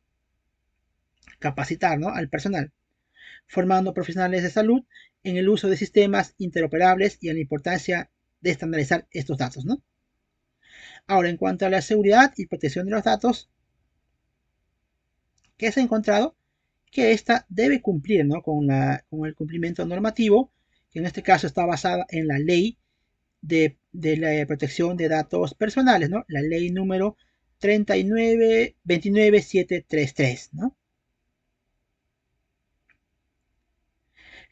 capacitar, ¿no?, al personal, formando profesionales de salud en el uso de sistemas interoperables y en la importancia de estandarizar estos datos, ¿no? Ahora, en cuanto a la seguridad y protección de los datos, ¿qué se ha encontrado? Que ésta debe cumplir, ¿no?, con el cumplimiento normativo, que en este caso está basada en la ley de la protección de datos personales, ¿no?, la ley número 29733, ¿no?,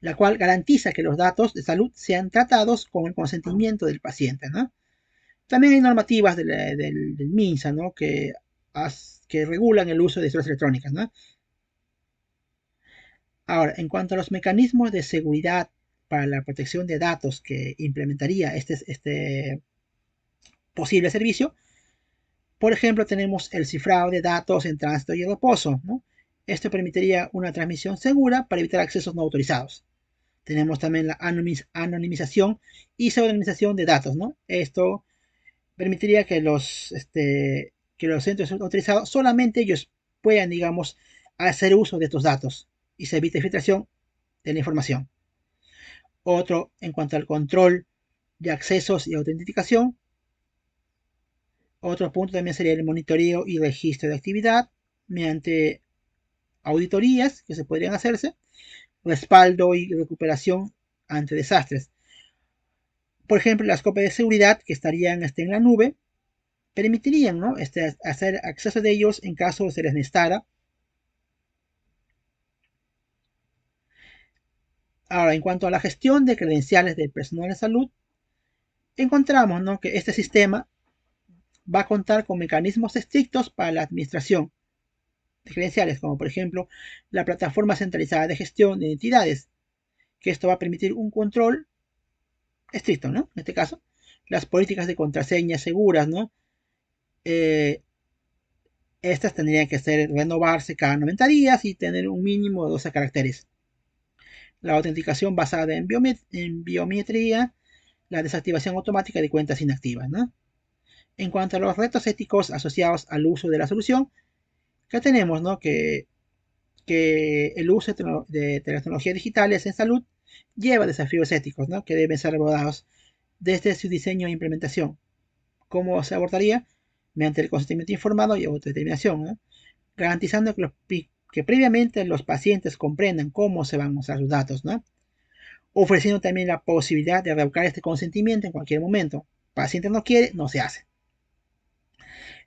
la cual garantiza que los datos de salud sean tratados con el consentimiento del paciente, ¿no? También hay normativas del MINSA, ¿no?, que regulan el uso de historias electrónicas, ¿no? Ahora, en cuanto a los mecanismos de seguridad para la protección de datos que implementaría este posible servicio, por ejemplo, tenemos el cifrado de datos en tránsito y reposo, ¿no? Esto permitiría una transmisión segura para evitar accesos no autorizados. Tenemos también la anonimización y pseudonimización de datos, ¿no? Esto permitiría que los centros autorizados solamente ellos puedan, digamos, hacer uso de estos datos y se evite filtración de la información. Otro, en cuanto al control de accesos y autenticación, otro punto también sería el monitoreo y registro de actividad mediante auditorías que se podrían hacerse, respaldo y recuperación ante desastres. Por ejemplo, las copias de seguridad que estarían en la nube permitirían, ¿no?, hacer acceso de ellos en caso se les necesitara. Ahora, en cuanto a la gestión de credenciales del personal de salud, encontramos, ¿no?, que este sistema va a contar con mecanismos estrictos para la administración de credenciales, como por ejemplo la plataforma centralizada de gestión de identidades, que esto va a permitir un control estricto, ¿no? En este caso, las políticas de contraseñas seguras, ¿no? Estas tendrían que renovarse cada 90 días y tener un mínimo de 12 caracteres. La autenticación basada en biometría, la desactivación automática de cuentas inactivas, ¿no? En cuanto a los retos éticos asociados al uso de la solución, que tenemos, ¿no? Que el uso de tecnologías digitales en salud lleva desafíos éticos, ¿no? Que deben ser abordados desde su diseño e implementación. ¿Cómo se abordaría? Mediante el consentimiento informado y autodeterminación, ¿no? Garantizando que previamente los pacientes comprendan cómo se van a usar sus datos, ¿no? Ofreciendo también la posibilidad de revocar este consentimiento en cualquier momento. El paciente no quiere, no se hace.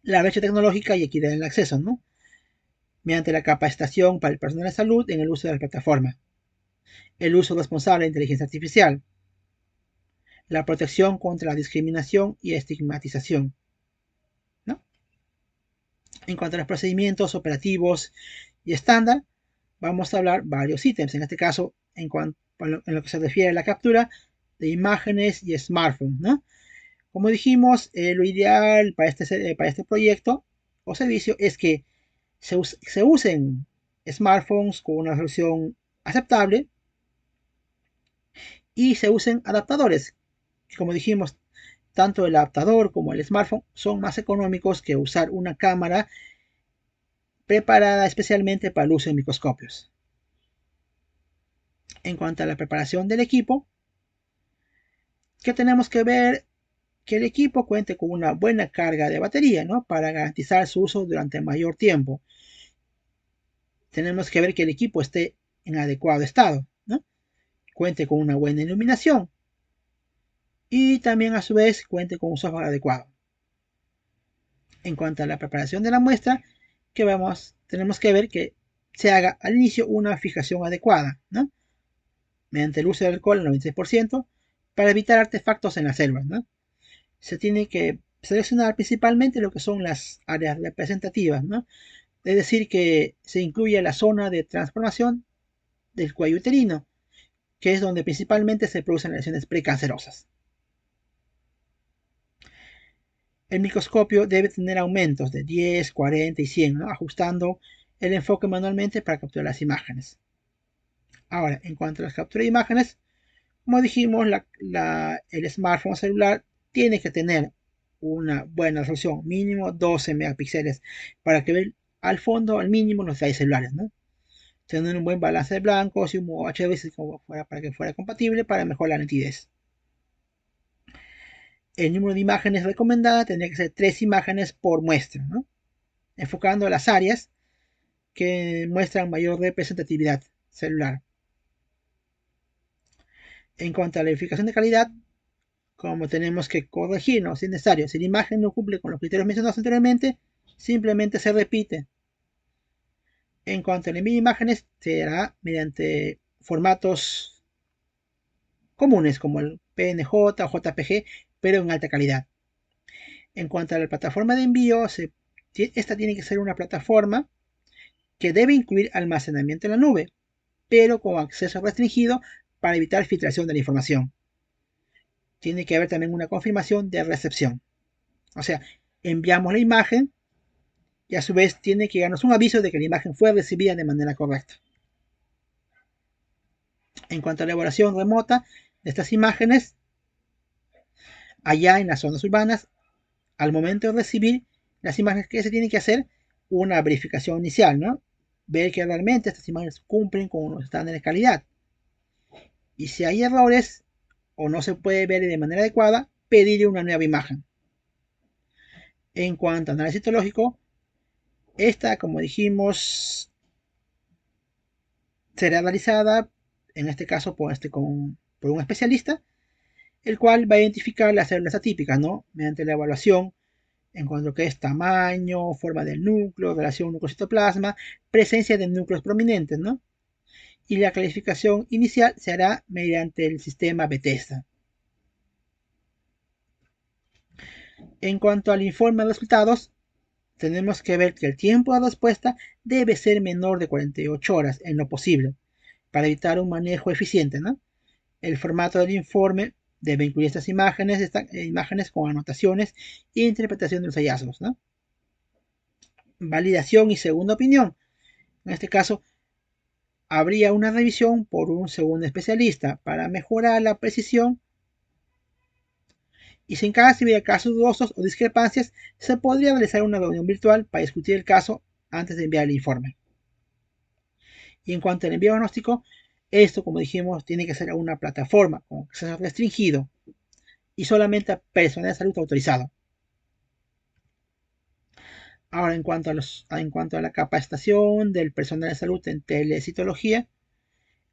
La brecha tecnológica y equidad en el acceso, ¿no? Mediante la capacitación para el personal de salud en el uso de la plataforma, el uso responsable de inteligencia artificial, la protección contra la discriminación y estigmatización, ¿no? En cuanto a los procedimientos operativos y estándar, vamos a hablar varios ítems. En este caso, en lo que se refiere a la captura de imágenes y smartphones, ¿no? Como dijimos, lo ideal para este proyecto o servicio es que se usen smartphones con una resolución aceptable y se usen adaptadores. Como dijimos, tanto el adaptador como el smartphone son más económicos que usar una cámara preparada especialmente para el uso de microscopios. En cuanto a la preparación del equipo, que tenemos que ver que el equipo cuente con una buena carga de batería, ¿no? Para garantizar su uso durante mayor tiempo. Tenemos que ver que el equipo esté en adecuado estado, ¿no? Cuente con una buena iluminación y también a su vez cuente con un software adecuado. En cuanto a la preparación de la muestra, tenemos que ver que se haga al inicio una fijación adecuada, ¿no? Mediante el uso del alcohol al 96% para evitar artefactos en las selvas, ¿no? Se tiene que seleccionar principalmente lo que son las áreas representativas, ¿no? Es decir, que se incluye la zona de transformación del cuello uterino, que es donde principalmente se producen lesiones precancerosas. El microscopio debe tener aumentos de 10, 40 y 100, ¿no? Ajustando el enfoque manualmente para capturar las imágenes. Ahora, en cuanto a las capturas de imágenes, como dijimos, el smartphone celular tiene que tener una buena resolución, mínimo 12 megapíxeles, para que vean al fondo, al mínimo, los detalles celulares, ¿no? Tener un buen balance de blancos y un UHD para que fuera compatible para mejorar la nitidez. El número de imágenes recomendada tendría que ser 3 imágenes por muestra, ¿no? Enfocando las áreas que muestran mayor representatividad celular. En cuanto a la verificación de calidad, como tenemos que corregirnos si es necesario, si la imagen no cumple con los criterios mencionados anteriormente, simplemente se repite. En cuanto al envío de imágenes, será mediante formatos comunes como el PNG o JPG, pero en alta calidad. En cuanto a la plataforma de envío, esta tiene que ser una plataforma que debe incluir almacenamiento en la nube, pero con acceso restringido para evitar filtración de la información. Tiene que haber también una confirmación de recepción. O sea, enviamos la imagen y a su vez tiene que darnos un aviso de que la imagen fue recibida de manera correcta. En cuanto a la elaboración remota de estas imágenes, allá en las zonas urbanas, al momento de recibir las imágenes, que se tiene que hacer una verificación inicial, ¿no? Ver que realmente estas imágenes cumplen con los estándares de calidad. Y si hay errores o no se puede ver de manera adecuada, pedir una nueva imagen. En cuanto a análisis citológico, esta, como dijimos, será analizada, en este caso por un especialista, el cual va a identificar las células atípicas, ¿no? Mediante la evaluación en cuanto a lo que es tamaño, forma del núcleo, relación núcleo-citoplasma, presencia de núcleos prominentes, ¿no? Y la clasificación inicial se hará mediante el sistema Bethesda. En cuanto al informe de resultados, tenemos que ver que el tiempo de respuesta debe ser menor de 48 horas en lo posible, para evitar un manejo eficiente, ¿no? El formato del informe debe incluir estas imágenes con anotaciones e interpretación de los hallazgos, ¿no? Validación y segunda opinión. En este caso, habría una revisión por un segundo especialista para mejorar la precisión Y si en caso hubiera casos dudosos o discrepancias, se podría realizar una reunión virtual para discutir el caso antes de enviar el informe. Y en cuanto al envío diagnóstico, esto, como dijimos, tiene que ser a una plataforma con acceso restringido y solamente a personal de salud autorizado. Ahora, en cuanto a la capacitación del personal de salud en telecitología,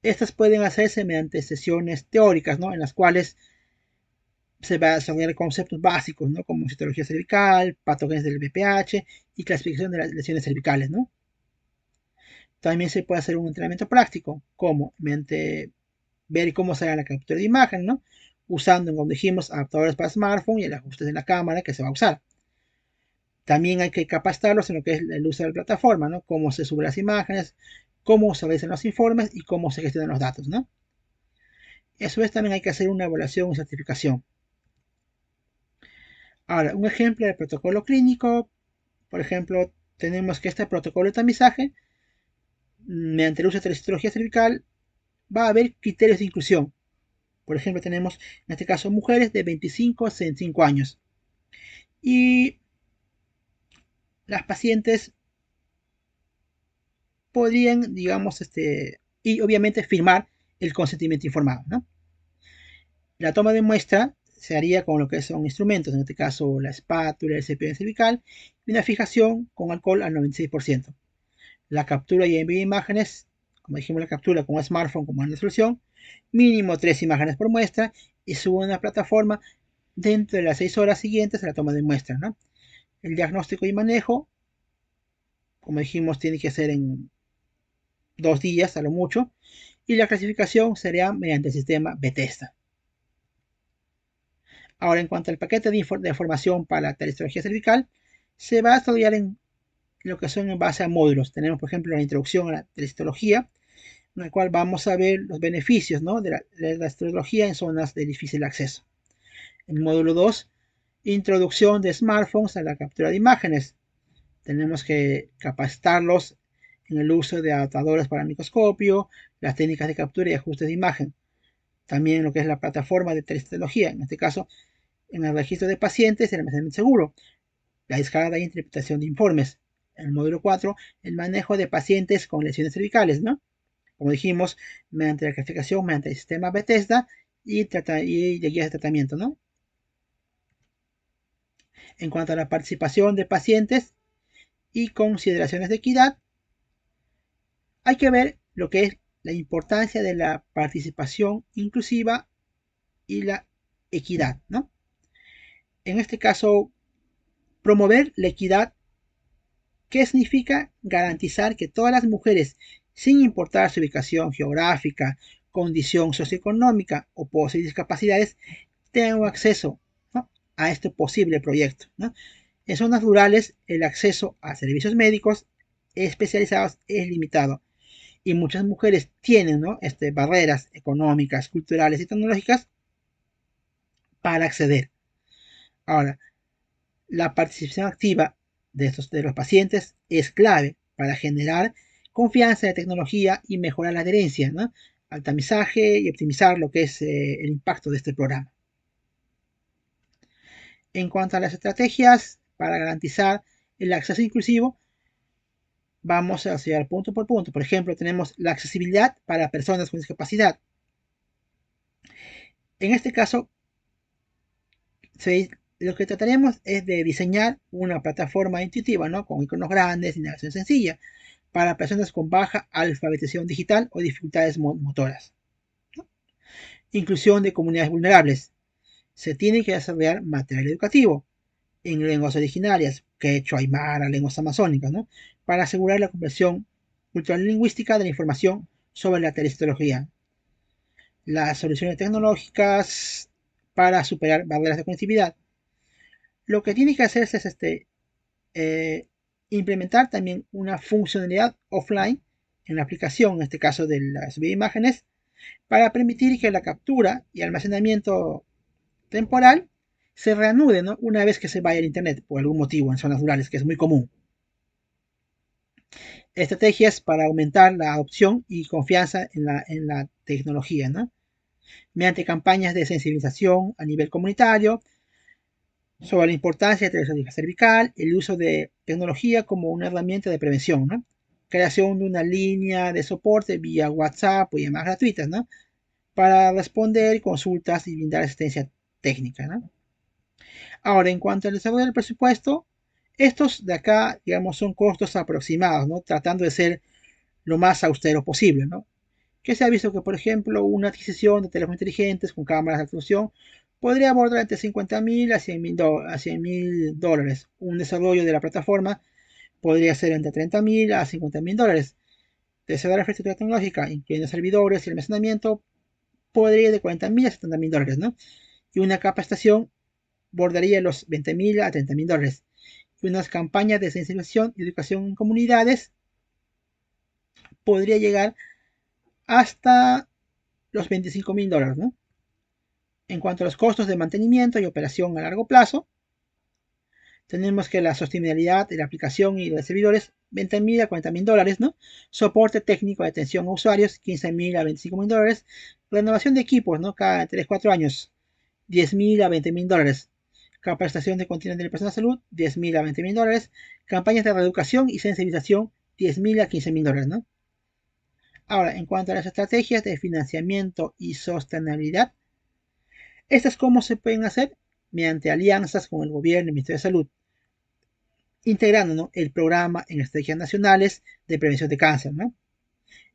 estas pueden hacerse mediante sesiones teóricas, ¿no? En las cuales se va a desarrollar conceptos básicos, ¿no? Como citología cervical, patógenos del BPH y clasificación de las lesiones cervicales, ¿no? También se puede hacer un entrenamiento práctico, como mediante ver cómo será la captura de imagen, ¿no? Usando, como dijimos, adaptadores para smartphone y el ajuste de la cámara que se va a usar. También hay que capacitarlos en lo que es el uso de la plataforma, ¿no? Cómo se suben las imágenes, cómo se realizan los informes y cómo se gestionan los datos, ¿no? A su vez también hay que hacer una evaluación y certificación. Ahora, un ejemplo de protocolo clínico, por ejemplo, tenemos que este protocolo de tamizaje, mediante el uso de telecitología cervical, va a haber criterios de inclusión. Por ejemplo, tenemos en este caso mujeres de 25 a 65 años. Y las pacientes podrían, digamos, y obviamente firmar el consentimiento informado, ¿no? La toma de muestra se haría con lo que son instrumentos, en este caso la espátula, el cepillo cervical, y una fijación con alcohol al 96%. La captura y envío de imágenes, como dijimos, la captura con un smartphone con buena resolución, mínimo 3 imágenes por muestra, y sube a una plataforma dentro de las 6 horas siguientes a la toma de muestra, ¿no? El diagnóstico y manejo, como dijimos, tiene que ser en 2 días a lo mucho, y la clasificación sería mediante el sistema Bethesda. Ahora, en cuanto al paquete de información para la telestología cervical, se va a estudiar en lo que son en base a módulos. Tenemos, por ejemplo, la introducción a la telestología, en la cual vamos a ver los beneficios, ¿no? de la telestología en zonas de difícil acceso. En el módulo 2, introducción de smartphones a la captura de imágenes. Tenemos que capacitarlos en el uso de adaptadores para el microscopio, las técnicas de captura y ajustes de imagen. También lo que es la plataforma de telestología, en este caso en el registro de pacientes y el almacenamiento seguro, la descarga e interpretación de informes. En el módulo 4, el manejo de pacientes con lesiones cervicales, ¿no? Como dijimos, mediante la clasificación, mediante el sistema Bethesda y de guías de tratamiento, ¿no? En cuanto a la participación de pacientes y consideraciones de equidad, hay que ver lo que es la importancia de la participación inclusiva y la equidad, ¿no? En este caso, promover la equidad. ¿Qué significa garantizar que todas las mujeres, sin importar su ubicación geográfica, condición socioeconómica o posibles discapacidades, tengan acceso, ¿no? a este posible proyecto, ¿no? En zonas rurales, el acceso a servicios médicos especializados es limitado y muchas mujeres tienen, ¿no? barreras económicas, culturales y tecnológicas para acceder. Ahora, la participación activa de los pacientes es clave para generar confianza en la tecnología y mejorar la adherencia, ¿no? al tamizaje y optimizar lo que es el impacto de este programa. En cuanto a las estrategias para garantizar el acceso inclusivo, vamos a estudiar punto por punto. Por ejemplo, tenemos la accesibilidad para personas con discapacidad. En este caso, lo que trataremos es de diseñar una plataforma intuitiva, ¿no? Con iconos grandes y navegación sencilla, para personas con baja alfabetización digital o dificultades motoras. ¿No? Inclusión de comunidades vulnerables. Se tiene que desarrollar material educativo en lenguas originarias, quechua, aymara, lenguas amazónicas, ¿no? para asegurar la comprensión cultural y lingüística de la información sobre la telestología. Las soluciones tecnológicas para superar barreras de conectividad. Lo que tiene que hacerse es implementar también una funcionalidad offline en la aplicación, en este caso de las imágenes, para permitir que la captura y almacenamiento temporal se reanude, ¿no? una vez que se vaya al internet por algún motivo en zonas rurales, que es muy común. Estrategias para aumentar la adopción y confianza en la tecnología, ¿no? mediante campañas de sensibilización a nivel comunitario, sobre la importancia de la salud cervical, el uso de tecnología como una herramienta de prevención, ¿no? Creación de una línea de soporte vía WhatsApp o llamadas gratuitas, ¿no? Para responder consultas y brindar asistencia técnica, ¿no? Ahora, en cuanto al desarrollo del presupuesto, estos de acá, digamos, son costos aproximados, ¿no? Tratando de ser lo más austero posible, ¿no? Que se ha visto que, por ejemplo, una adquisición de teléfonos inteligentes con cámaras de resolución podría abordar entre 50.000 a 100.000 dólares. Un desarrollo de la plataforma podría ser entre 30.000 a 50.000 dólares. Desarrollar la infraestructura tecnológica, incluyendo servidores y almacenamiento, podría ir de 40.000 a 70.000 dólares, ¿no? Y una capacitación bordaría los 20.000 a 30.000 dólares. Y unas campañas de sensibilización y educación en comunidades podría llegar hasta los 25.000 dólares, ¿no? En cuanto a los costos de mantenimiento y operación a largo plazo, tenemos que la sostenibilidad de la aplicación y de servidores, 20.000 a 40.000 dólares, ¿no? Soporte técnico de atención a usuarios, 15.000 a 25.000 dólares. Renovación de equipos, ¿no? Cada 3-4 años, 10.000 a 20.000 dólares. Capacitación de continente de personal de salud, 10.000 a 20.000 dólares. Campañas de reeducación y sensibilización, 10.000 a 15.000 dólares, ¿no? Ahora, en cuanto a las estrategias de financiamiento y sostenibilidad, estas cómo se pueden hacer mediante alianzas con el gobierno y el Ministerio de Salud, integrando, ¿no?, el programa en estrategias nacionales de prevención de cáncer, ¿no?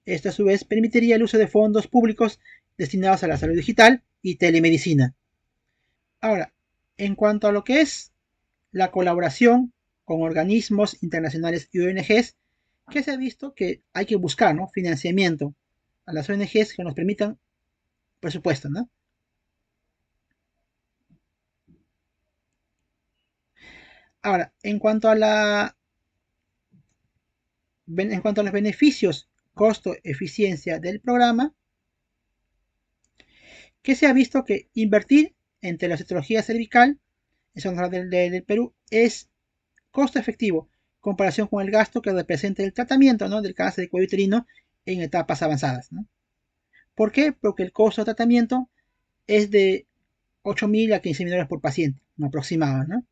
Esto a su vez permitiría el uso de fondos públicos destinados a la salud digital y telemedicina. Ahora, en cuanto a lo que es la colaboración con organismos internacionales y ONGs, que se ha visto que hay que buscar, ¿no?, financiamiento a las ONGs que nos permitan presupuesto, ¿no? Ahora, en cuanto a los beneficios costo-eficiencia del programa, que se ha visto que invertir en telocitología cervical en zona del Perú es costo efectivo en comparación con el gasto que representa el tratamiento, ¿no?, del cáncer de cuello uterino en etapas avanzadas, ¿no? ¿Por qué? Porque el costo de tratamiento es de 8.000 a 15.000 dólares por paciente, un aproximado, ¿no?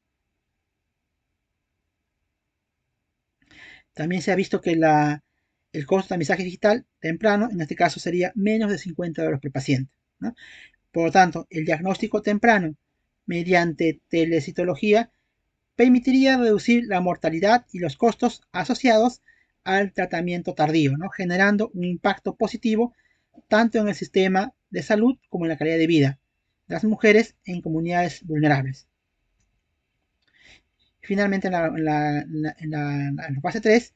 También se ha visto que el costo de tamizaje digital temprano, en este caso, sería menos de 50 dólares por paciente, ¿no? Por lo tanto, el diagnóstico temprano mediante telecitología permitiría reducir la mortalidad y los costos asociados al tratamiento tardío, ¿no?, generando un impacto positivo tanto en el sistema de salud como en la calidad de vida de las mujeres en comunidades vulnerables. Finalmente, en la fase 3,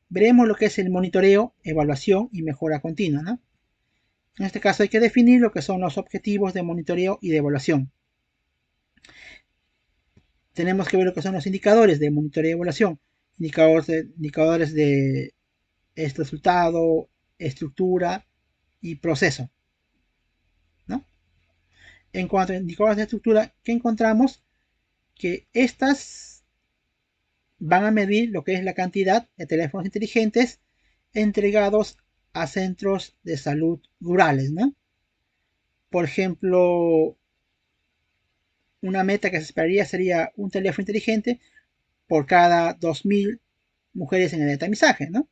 veremos lo que es el monitoreo, evaluación y mejora continua, ¿no? En este caso hay que definir lo que son los objetivos de monitoreo y de evaluación. Tenemos que ver lo que son los indicadores de monitoreo y evaluación, indicadores de este resultado, estructura y proceso, ¿no? En cuanto a indicadores de estructura, ¿qué encontramos? Que estas van a medir lo que es la cantidad de teléfonos inteligentes entregados a centros de salud rurales, ¿no? Por ejemplo, una meta que se esperaría sería un teléfono inteligente por cada 2.000 mujeres en edad de tamizaje, ¿no?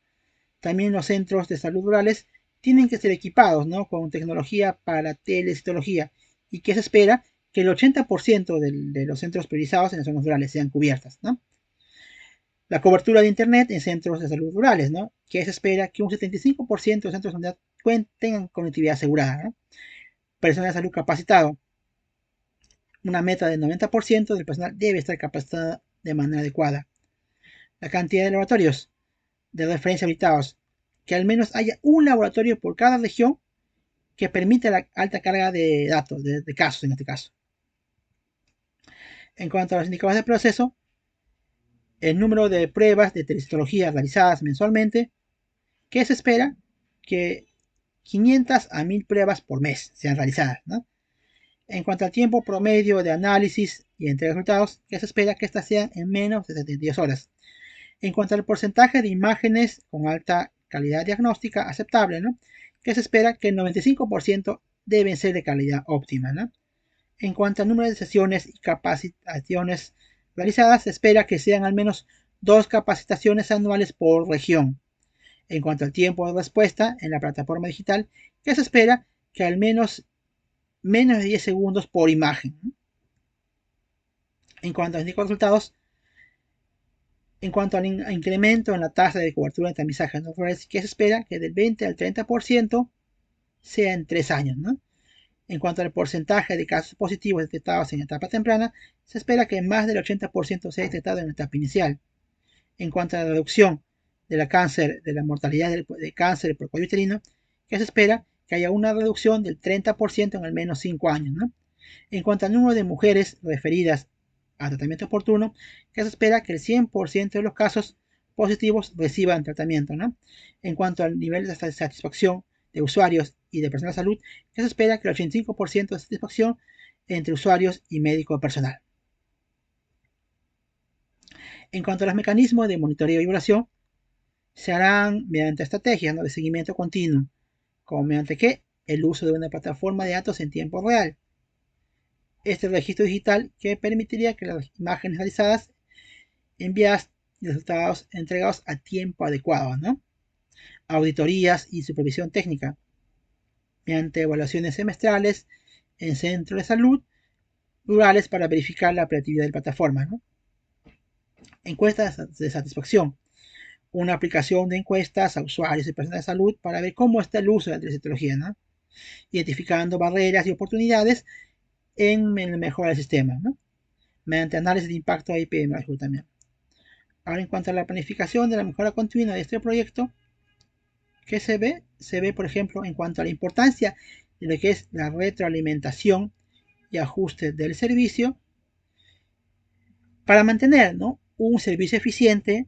También los centros de salud rurales tienen que ser equipados, ¿no?, con tecnología para telecitología, y que se espera que el 80% de los centros priorizados en las zonas rurales sean cubiertas, ¿no? La cobertura de Internet en centros de salud rurales, ¿no?, que se espera que un 75% de los centros de salud tengan conectividad asegurada, ¿no? Personal de salud capacitado. Una meta del 90% del personal debe estar capacitado de manera adecuada. La cantidad de laboratorios de referencia habilitados, que al menos haya un laboratorio por cada región que permita la alta carga de datos, de casos en este caso. En cuanto a los indicadores de proceso, el número de pruebas de telecitología realizadas mensualmente, que se espera que 500 a 1.000 pruebas por mes sean realizadas, ¿no? En cuanto al tiempo promedio de análisis y entrega de resultados, que se espera que estas sean en menos de 72 horas. En cuanto al porcentaje de imágenes con alta calidad diagnóstica aceptable, ¿no?, que se espera que el 95% deben ser de calidad óptima, ¿no? En cuanto al número de sesiones y capacitaciones realizadas, se espera que sean al menos 2 capacitaciones anuales por región. En cuanto al tiempo de respuesta en la plataforma digital, que se espera que al menos de 10 segundos por imagen. En cuanto a los resultados, en cuanto al incremento en la tasa de cobertura de tamizaje no rurales, que se espera que del 20 al 30% sea en 3 años, ¿no? En cuanto al porcentaje de casos positivos detectados en etapa temprana, se espera que más del 80% sea detectado en la etapa inicial. En cuanto a la reducción de la mortalidad de cáncer por cuello uterino, que se espera que haya una reducción del 30% en al menos 5 años, ¿no? En cuanto al número de mujeres referidas a tratamiento oportuno, que se espera que el 100% de los casos positivos reciban tratamiento, ¿no? En cuanto al nivel de satisfacción de usuarios y de personal de salud, que se espera que el 85% de satisfacción entre usuarios y médico personal. En cuanto a los mecanismos de monitoreo y evaluación, se harán mediante estrategias, ¿no?, de seguimiento continuo, como mediante ¿qué? El uso de una plataforma de datos en tiempo real. Este registro digital que permitiría que las imágenes realizadas, enviadas y resultados entregados a tiempo adecuado, ¿no? Auditorías y supervisión técnica, mediante evaluaciones semestrales en centros de salud rurales para verificar la operatividad de la plataforma, ¿no? Encuestas de satisfacción, una aplicación de encuestas a usuarios y personas de salud para ver cómo está el uso de la teletología, ¿no? Identificando barreras y oportunidades en el mejora del sistema, ¿no? Mediante análisis de impacto epidemiológico también. Ahora, en cuanto a la planificación de la mejora continua de este proyecto, ¿qué se ve? Se ve, por ejemplo, en cuanto a la importancia de lo que es la retroalimentación y ajuste del servicio. Para mantener, ¿no?, un servicio eficiente,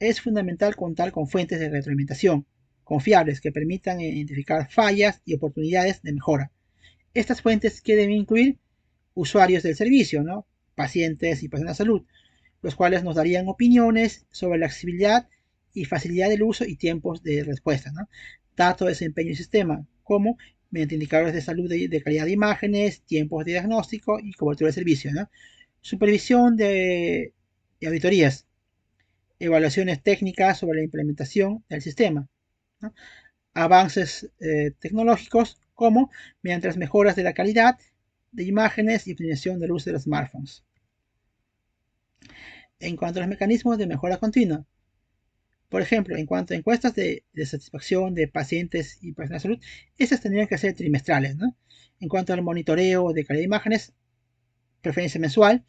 es fundamental contar con fuentes de retroalimentación confiables que permitan identificar fallas y oportunidades de mejora. Estas fuentes que deben incluir usuarios del servicio, ¿no?, pacientes y personas de salud, los cuales nos darían opiniones sobre la accesibilidad y facilidad del uso y tiempos de respuesta, ¿no? Datos de desempeño del sistema, como mediante indicadores de salud de calidad de imágenes, tiempos de diagnóstico y cobertura de servicio, ¿no? Supervisión de auditorías, evaluaciones técnicas sobre la implementación del sistema, ¿no? Avances tecnológicos como mediante las mejoras de la calidad de imágenes y optimización del uso de los smartphones. En cuanto a los mecanismos de mejora continua, por ejemplo, en cuanto a encuestas de satisfacción de pacientes y personas de salud, esas tendrían que ser trimestrales, ¿no? En cuanto al monitoreo de calidad de imágenes, preferencia mensual.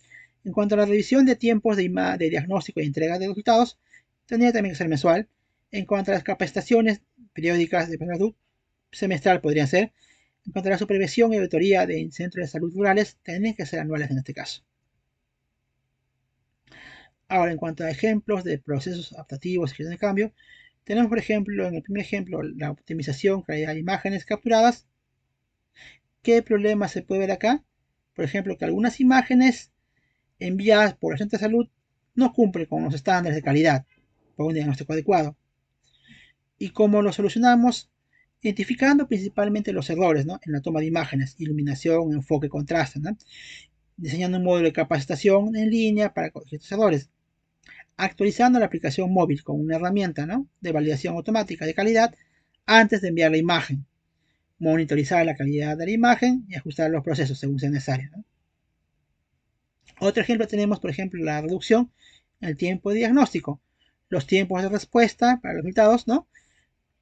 En cuanto a la revisión de tiempos de diagnóstico y entrega de resultados, tendría también que ser mensual. En cuanto a las capacitaciones periódicas de personal de salud, semestral podrían ser. En cuanto a la supervisión y auditoría de centros de salud rurales, tendrían que ser anuales en este caso. Ahora, en cuanto a ejemplos de procesos adaptativos y gestión de cambio, tenemos, por ejemplo, en el primer ejemplo, la optimización, calidad de imágenes capturadas. ¿Qué problema se puede ver acá? Por ejemplo, que algunas imágenes enviadas por el centro de salud no cumplen con los estándares de calidad para un diagnóstico adecuado. ¿Y cómo lo solucionamos? Identificando principalmente los errores, ¿no?, en la toma de imágenes, iluminación, enfoque, contraste, ¿no?, diseñando un módulo de capacitación en línea para corregir estos errores, actualizando la aplicación móvil con una herramienta, ¿no?, de validación automática de calidad antes de enviar la imagen, monitorizar la calidad de la imagen y ajustar los procesos según sea necesario, ¿no? Otro ejemplo tenemos, por ejemplo, la reducción en el tiempo de diagnóstico. Los tiempos de respuesta para los resultados, ¿no?,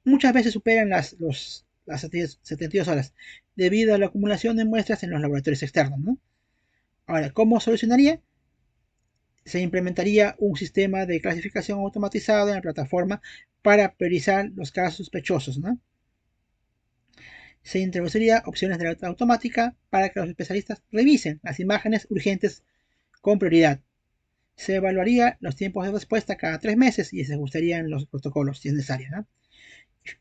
muchas veces superan las 72 horas debido a la acumulación de muestras en los laboratorios externos, ¿no? Ahora, ¿cómo solucionaría? Se implementaría un sistema de clasificación automatizado en la plataforma para priorizar los casos sospechosos, ¿no? Se introduciría opciones de alerta automática para que los especialistas revisen las imágenes urgentes con prioridad. Se evaluaría los tiempos de respuesta cada 3 meses y se ajustarían los protocolos si es necesario, ¿no?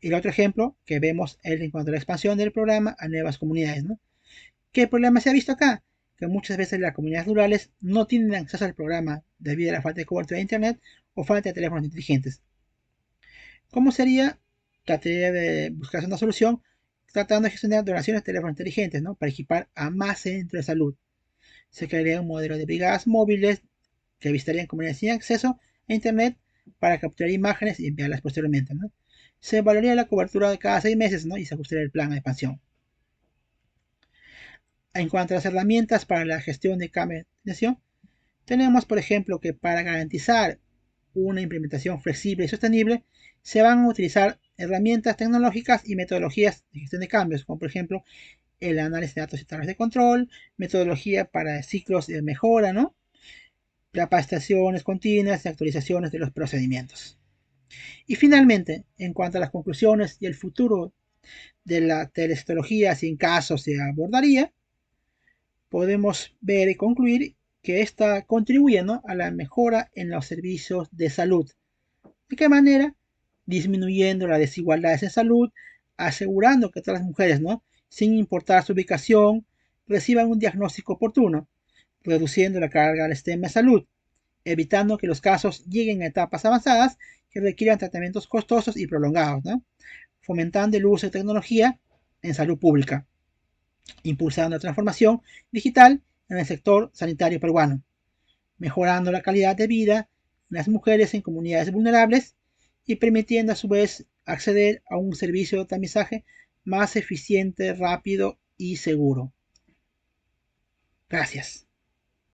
Y el otro ejemplo que vemos es en cuanto a la expansión del programa a nuevas comunidades, ¿no? ¿Qué problema se ha visto acá? Que muchas veces las comunidades rurales no tienen acceso al programa debido a la falta de cobertura de internet o falta de teléfonos inteligentes. ¿Cómo sería? Trataría de buscar una solución tratando de gestionar donaciones de teléfonos inteligentes, ¿no? Para equipar a más centros de salud. Se crearía un modelo de brigadas móviles que visitarían comunidades sin acceso a Internet para capturar imágenes y enviarlas posteriormente, ¿no? Se evaluaría la cobertura de cada 6 meses, ¿no? Y se ajustaría el plan de expansión. En cuanto a las herramientas para la gestión de cambio de atención, tenemos, por ejemplo, que para garantizar una implementación flexible y sostenible, se van a utilizar herramientas tecnológicas y metodologías de gestión de cambios, como por ejemplo el análisis de datos y tablas de control, metodología para ciclos de mejora, ¿no? Capacitaciones continuas y actualizaciones de los procedimientos. Y finalmente, en cuanto a las conclusiones y el futuro de la telecitología, si en caso se abordaría, podemos ver y concluir que está contribuyendo a la mejora en los servicios de salud. ¿De qué manera? Disminuyendo las desigualdades en salud, asegurando que todas las mujeres, ¿no? Sin importar su ubicación, reciban un diagnóstico oportuno, reduciendo la carga del sistema de salud, evitando que los casos lleguen a etapas avanzadas que requieran tratamientos costosos y prolongados, ¿no? Fomentando el uso de tecnología en salud pública, impulsando la transformación digital en el sector sanitario peruano, mejorando la calidad de vida de las mujeres en comunidades vulnerables y permitiendo a su vez acceder a un servicio de tamizaje más eficiente, rápido y seguro. Gracias.